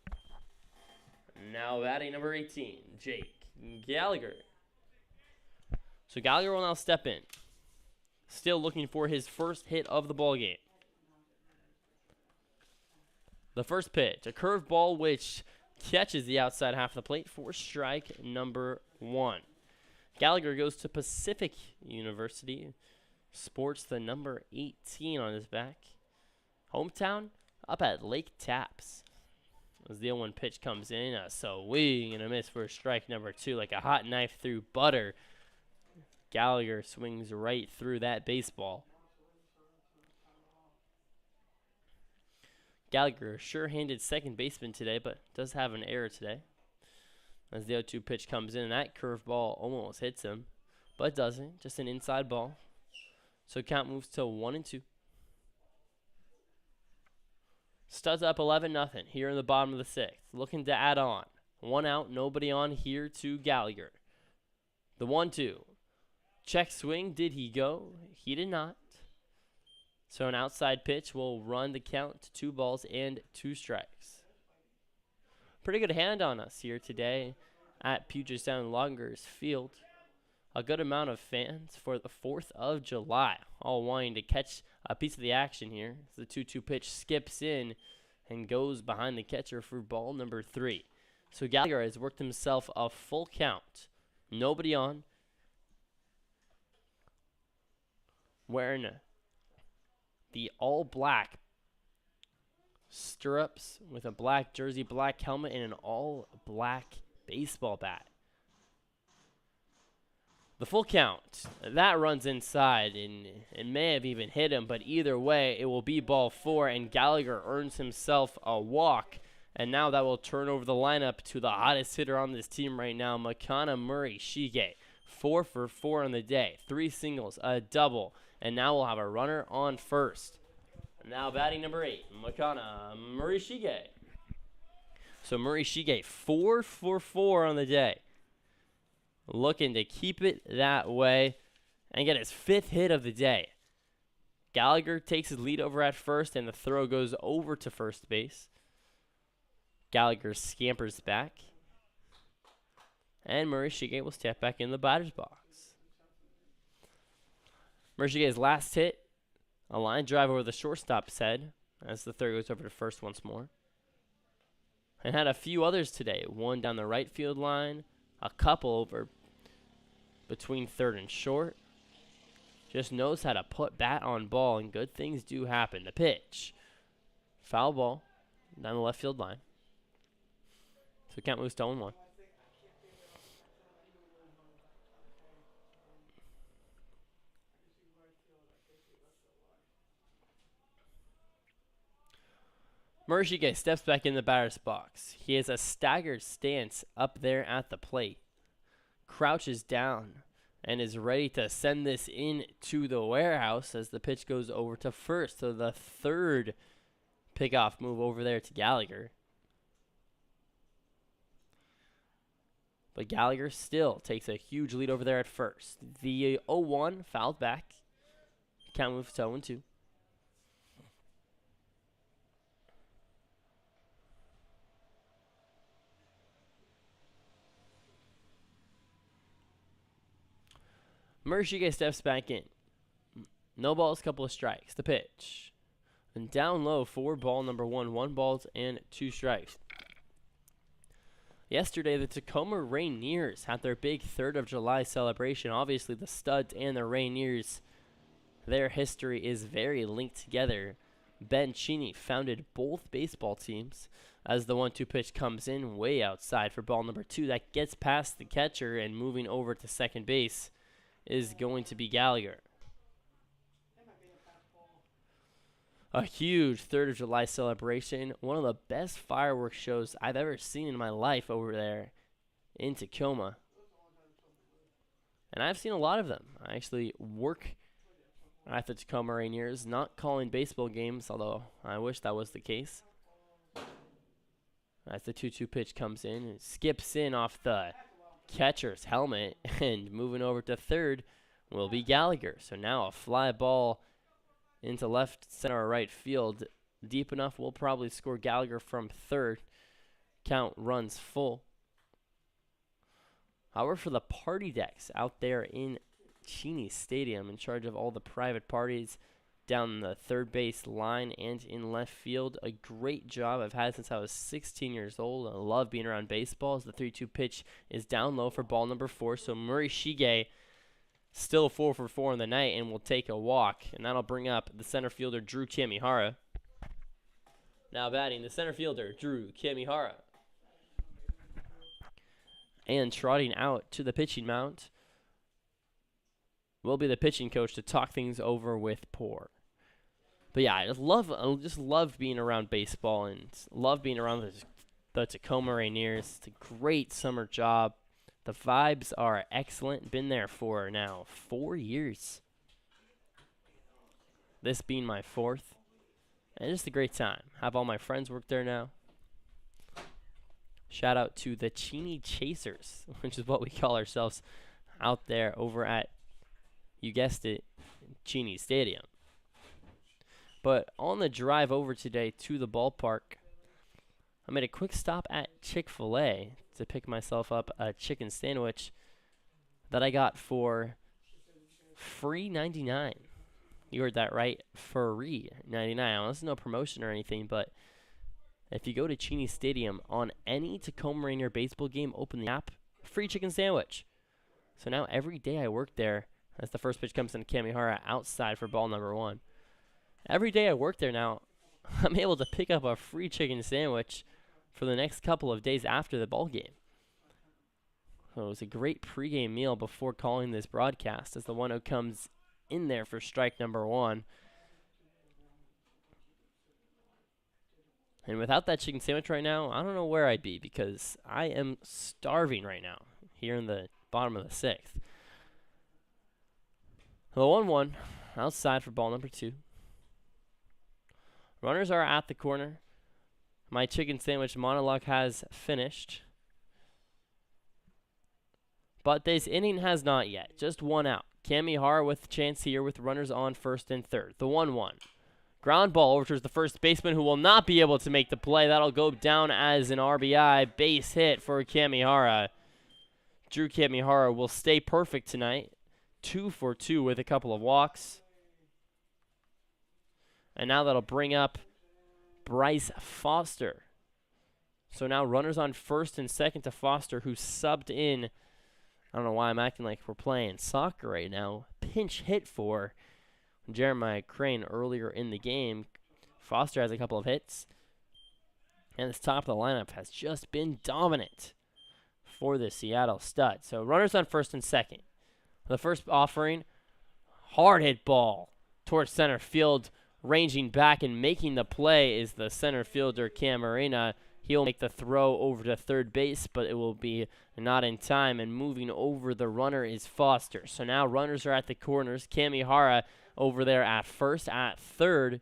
Now batting number 18, Jake Gallagher. So Gallagher will now step in. Still looking for his first hit of the ballgame. The first pitch, a curveball which catches the outside half of the plate for strike number 1. Gallagher goes to Pacific University, sports the number 18 on his back. Hometown up at Lake Taps. As the 0-1 pitch comes in, a swing and a miss for strike number 2, like a hot knife through butter. Gallagher swings right through that baseball. Gallagher, sure-handed second baseman today, but does have an error today. As the 0-2 pitch comes in, that curveball almost hits him, but doesn't. Just an inside ball. So count moves to 1-2. Studs up 11-0 here in the bottom of the 6th. Looking to add on. 1 out, nobody on here to Gallagher. The 1-2. Check swing. Did he go? He did not. So an outside pitch will run the count to 2 balls and 2 strikes. Pretty good hand on us here today at Puget Sound Loggers Field. A good amount of fans for the 4th of July, all wanting to catch a piece of the action here. The 2-2 pitch skips in and goes behind the catcher for ball number 3. So Gallagher has worked himself a full count. Nobody on. Wearing the all-black stirrups with a black jersey, black helmet, and an all-black baseball bat. The full count, that runs inside, and it may have even hit him, but either way, it will be ball 4, and Gallagher earns himself a walk, and now that will turn over the lineup to the hottest hitter on this team right now, Makana Murray-Shige. 4 for 4 on the day, 3 singles, a double, and now we'll have a runner on first. Now batting number 8, Makana Murray-Shige. So Murray-Shige, 4 for 4 on the day. Looking to keep it that way and get his 5th hit of the day. Gallagher takes his lead over at first, and the throw goes over to first base. Gallagher scampers back. And Murray-Shige will step back in the batter's box. Murray-Shige's last hit, a line drive over the shortstop's head as the throw goes over to first once more. And had a few others today. One down the right field line, a couple over between third and short. Just knows how to put bat on ball, and good things do happen. The pitch. Foul ball down the left field line. So count moves to 0-1. Murray-Shige steps back in the batter's box. He has a staggered stance up there at the plate. Crouches down and is ready to send this into the warehouse as the pitch goes over to first. So the third pickoff move over there to Gallagher. But Gallagher still takes a huge lead over there at first. The 0-1 fouled back. Count moves to 0-2. Murray steps back in. No balls, couple of strikes. The pitch. And down low for ball number 1. 1 balls and 2 strikes. Yesterday, the Tacoma Rainiers had their big 3rd of July celebration. Obviously, the Studs and the Rainiers, their history is very linked together. Ben Cheney founded both baseball teams as the 1-2 pitch comes in way outside for ball number 2. That gets past the catcher and moving over to second base is going to be Gallagher. A huge 3rd of July celebration. One of the best fireworks shows I've ever seen in my life over there in Tacoma. And I've seen a lot of them. I actually work at the Tacoma Rainiers, not calling baseball games, although I wish that was the case. As the 2-2 pitch comes in, it skips in off the catcher's helmet, and moving over to third will be Gallagher. So now a fly ball into left, center, or right field. Deep enough will probably score Gallagher from third. Count runs full. However, for the party decks out there in Cheney Stadium, in charge of all the private parties down the third base line and in left field, a great job I've had since I was 16 years old. I love being around baseball. As the 3-2 pitch is down low for ball number 4. So Murray still 4 for 4 in the night and will take a walk. And that'll bring up the center fielder, Drew Kamihara. Now batting, the center fielder, Drew Kamihara. And trotting out to the pitching mound will be the pitching coach to talk things over with Poor. But yeah, I just love being around baseball and love being around the Tacoma Rainiers. It's a great summer job. The vibes are excellent. Been there for now 4 years. This being my 4th. And just a great time. Have all my friends work there now. Shout out to the Cheney Chasers, which is what we call ourselves out there over at, you guessed it, Cheney Stadium. But on the drive over today to the ballpark, I made a quick stop at Chick-fil-A to pick myself up a chicken sandwich that I got for free $99. You heard that right, free $99. Now, this is no promotion or anything, but if you go to Cheney Stadium on any Tacoma Rainier baseball game, open the app, free chicken sandwich. So now every day I work there, as the first pitch comes in Kamihara outside for ball number 1. Every day I work there now, I'm able to pick up a free chicken sandwich for the next couple of days after the ball game. So it was a great pregame meal before calling this broadcast, as the 1-0 comes in there for strike number 1. And without that chicken sandwich right now, I don't know where I'd be, because I am starving right now here in the bottom of the 6th. The 1-1 outside for ball number 2. Runners are at the corner. My chicken sandwich monologue has finished. But this inning has not yet. Just 1 out. Kamihara with a chance here with runners on first and third. The 1-1. Ground ball over towards the first baseman, who will not be able to make the play. That'll go down as an RBI. Base hit for Kamihara. Drew Kamihara will stay perfect tonight. 2 for 2 with a couple of walks. And now that'll bring up Bryce Foster. So now runners on first and second to Foster, who subbed in. I don't know why I'm acting like we're playing soccer right now. Pinch hit for Jeremiah Crane earlier in the game. Foster has a couple of hits. And this top of the lineup has just been dominant for the Seattle Stud. So runners on first and second. The first offering, hard hit ball towards center field. Ranging back and making the play is the center fielder, Camarena. He'll make the throw over to third base, but it will be not in time, and moving over the runner is Foster. So now runners are at the corners. Kamihara over there at first. At third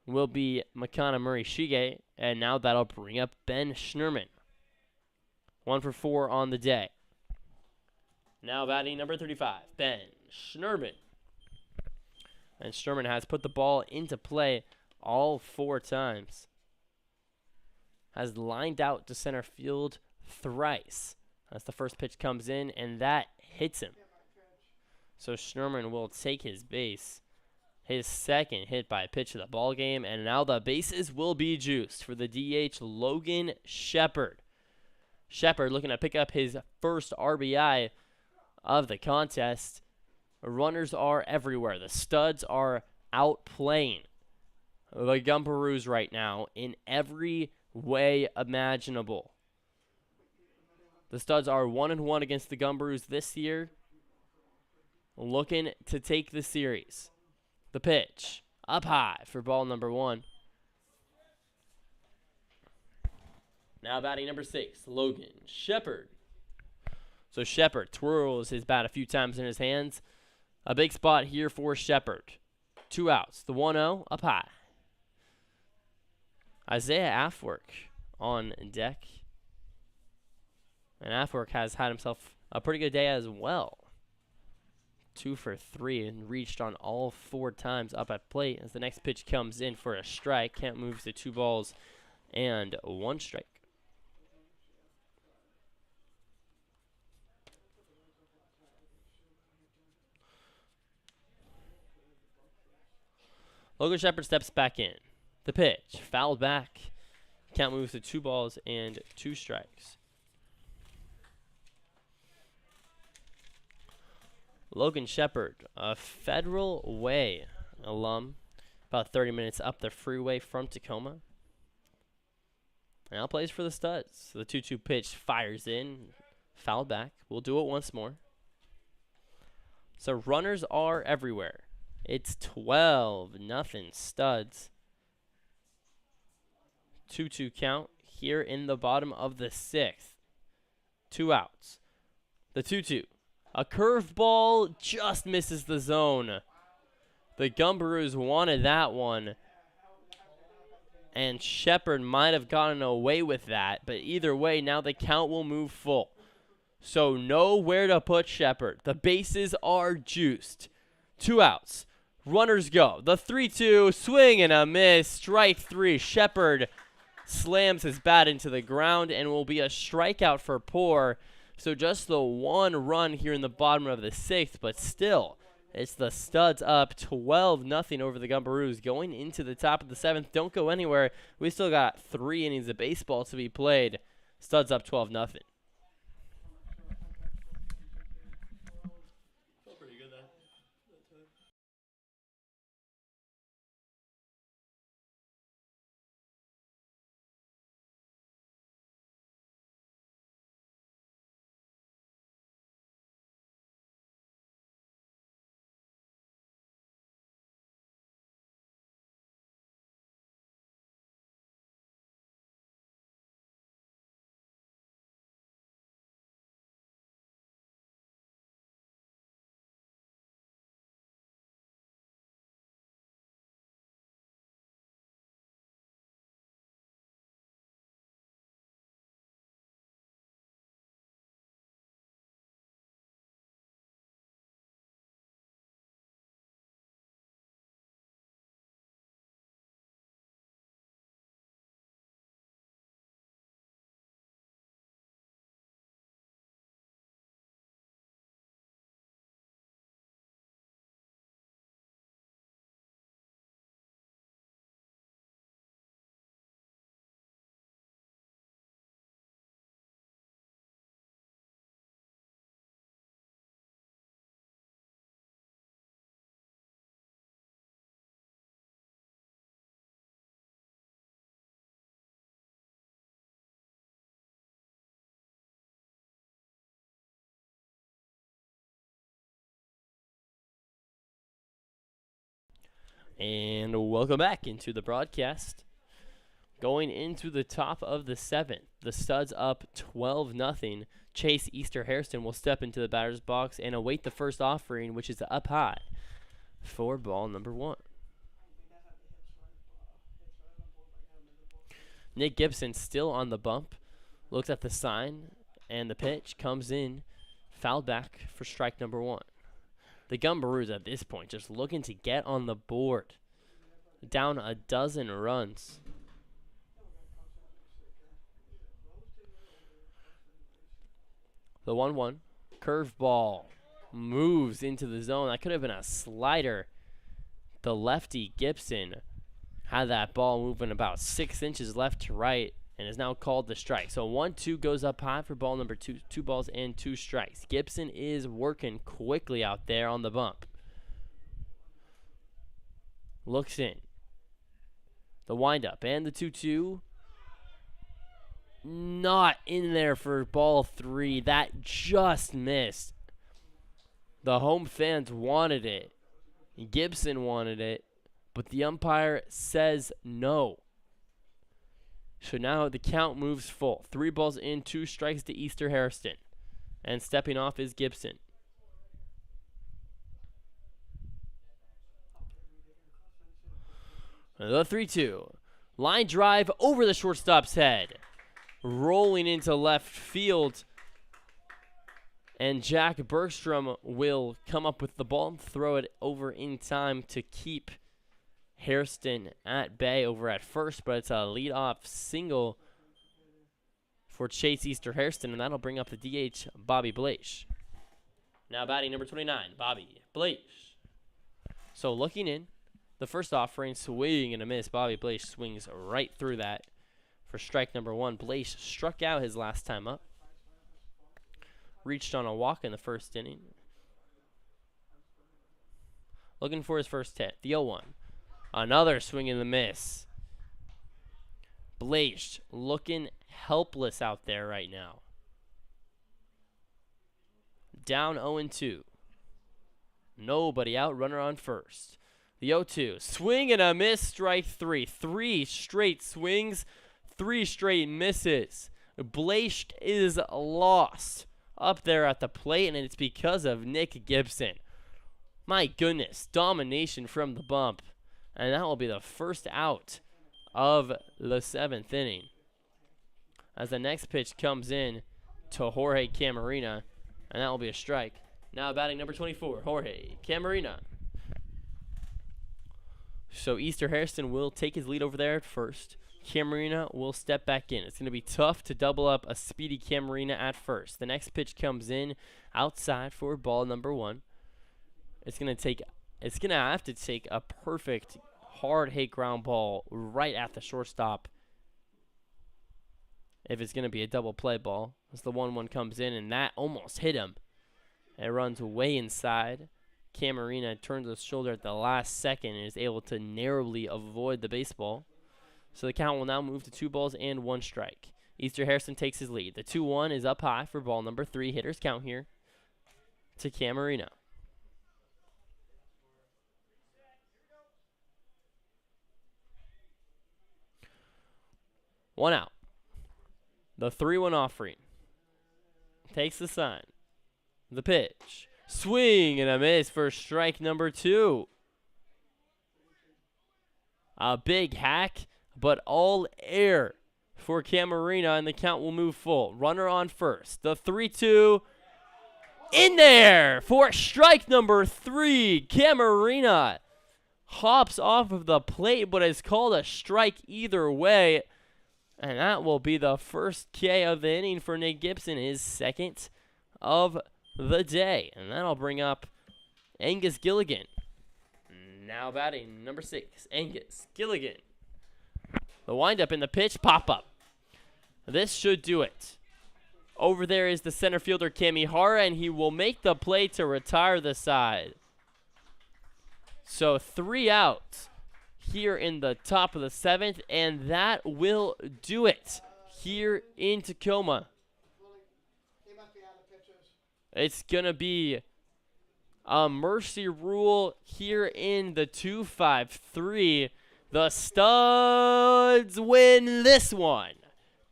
will be Makana Murishige, and now that'll bring up Ben Schnerman. 1 for 4 on the day. Now batting number 35, Ben Schnerman. And Schnerman has put the ball into play all 4 times. Has lined out to center field thrice as the first pitch comes in, and that hits him. So Schnerman will take his base. His second hit by pitch of the ball game, and now the bases will be juiced for the DH Logan Shepard. Shepard looking to pick up his first RBI of the contest. Runners are everywhere. The Studs are outplaying the Gumbarooes right now in every way imaginable. The Studs are 1-1 against the Gumbarooes this year, looking to take the series. The pitch up high for ball number 1. Now batting number 6, Logan Shepard. So Shepard twirls his bat a few times in his hands. A big spot here for Shepard. 2 outs. The 1-0 up high. Isaiah Afwerk on deck. And Afwerk has had himself a pretty good day as well. 2 for 3 and reached on all 4 times up at plate as the next pitch comes in for a strike. Count moves to 2 balls and 1 strike. Logan Shepard steps back in. The pitch, fouled back. Count moves to 2 balls and 2 strikes. Logan Shepard, a Federal Way alum, about 30 minutes up the freeway from Tacoma. Now plays for the Studs. The 2-2 pitch fires in, fouled back. We'll do it once more. So runners are everywhere. It's 12-0 Studs. 2-2 count here in the bottom of the 6th. 2 outs. The 2-2. A curveball just misses the zone. The Gumbarooes wanted that one. And Shepard might have gotten away with that. But either way, now the count will move full. So nowhere to put Shepard. The bases are juiced. 2 outs. Runners go. The 3-2, swing and a miss. Strike 3. Shepard slams his bat into the ground and will be a strikeout for Poor. So just the 1 run here in the bottom of the 6th, but still, it's the Studs up 12-0 over the Gumbarooes going into the top of the 7th. Don't go anywhere. We still got 3 innings of baseball to be played. Studs up 12-0. And welcome back into the broadcast. Going into the top of the 7th, the Studs up 12-0. Chase Easter Hairston will step into the batter's box and await the first offering, which is up high for ball number 1. Nick Gibson still on the bump, looks at the sign, and the pitch comes in, fouled back for strike number 1. The Gumbarooes at this point just looking to get on the board, down a dozen runs. The 1-1 curveball moves into the zone. That could have been a slider. The lefty Gibson had that ball moving about 6 inches left to right and is now called the strike. So 1-2 goes up high for ball number 2. 2 balls and 2 strikes. Gibson is working quickly out there on the bump. Looks in. The windup and the 2-2. Not in there for ball 3. That just missed. The home fans wanted it. Gibson wanted it, but the umpire says no. So now the count moves full. 3 balls in, 2 strikes to Easter Hairston. And stepping off is Gibson. The 3-2. Line drive over the shortstop's head. Rolling into left field. And Jack Bergstrom will come up with the ball and throw it over in time to keep Hairston at bay over at first. But it's a leadoff single for Chase Easter Hairston, and that'll bring up the DH, Bobby Blaish. Now batting number 29, Bobby Blaish. So looking in, the first offering, swing and a miss. Bobby Blaish swings right through that for strike number 1. Blaish struck out his last time up. Reached on a walk in the first inning. Looking for his first hit. The 0-1. Another swing and a miss. Blaish looking helpless out there right now. Down 0-2. Nobody out. Runner on first. The 0-2. Swing and a miss. Strike 3. 3 straight swings. 3 straight misses. Blaish is lost up there at the plate, and it's because of Nick Gibson. My goodness. Domination from the bump. And that will be the first out of the 7th inning. As the next pitch comes in to Jorge Camarena, and that will be a strike. Now batting number 24, Jorge Camarena. So Easter Hairston will take his lead over there at first. Camarena will step back in. It's going to be tough to double up a speedy Camarena at first. The next pitch comes in outside for ball number 1. It's going to have to take a perfect hard hit ground ball right at the shortstop if it's going to be a double play ball. As the 1-1 comes in, and that almost hit him. It runs way inside. Camarena turns his shoulder at the last second and is able to narrowly avoid the baseball. So the count will now move to 2 balls and 1 strike. Easter Hairston takes his lead. The 2-1 is up high for ball number 3. Hitters count here to Camarena. One out. The 3-1 offering. Takes the sign. The pitch. Swing and a miss for strike number 2. A big hack, but all air for Camarena, and the count will move full. Runner on first. The 3-2 in there for strike number 3. Camarena hops off of the plate, but is called a strike either way. And that will be the first K of the inning for Nick Gibson, his second of the day. And that'll bring up Angus Gilligan. Now batting number 6, Angus Gilligan. The windup in the pitch, pop up. This should do it. Over there is the center fielder, Kamihara, and he will make the play to retire the side. So 3 out here in the top of the 7th, and that will do it here in Tacoma. It's going to be a mercy rule here in the 2-5-3. The Studs win this one.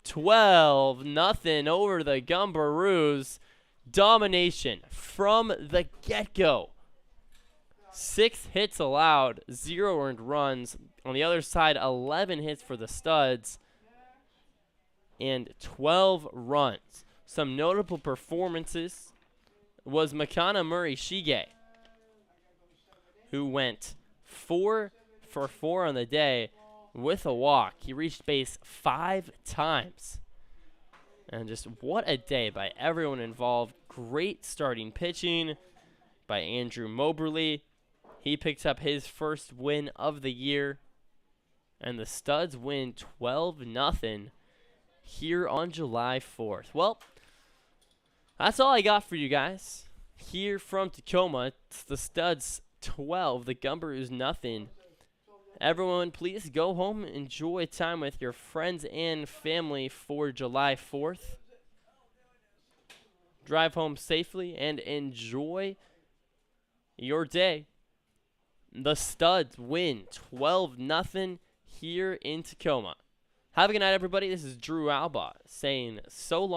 12-0 over the Gumbarooes. Domination from the get-go. 6 hits allowed, 0 earned runs. On the other side, 11 hits for the Studs and 12 runs. Some notable performances was Makana Murray-Shige, who went 4 for 4 on the day with a walk. He reached base 5 times. And just what a day by everyone involved. Great starting pitching by Andrew Moberly. He picks up his first win of the year. And the Studs win 12-0 here on July 4th. Well, that's all I got for you guys. Here from Tacoma, it's the Studs 12, the Gumbarooes 0. Everyone, please go home and enjoy time with your friends and family for July 4th. Drive home safely and enjoy your day. The Studs win 12-0 here in Tacoma. Have a good night, everybody. This is Drew Alba saying so long.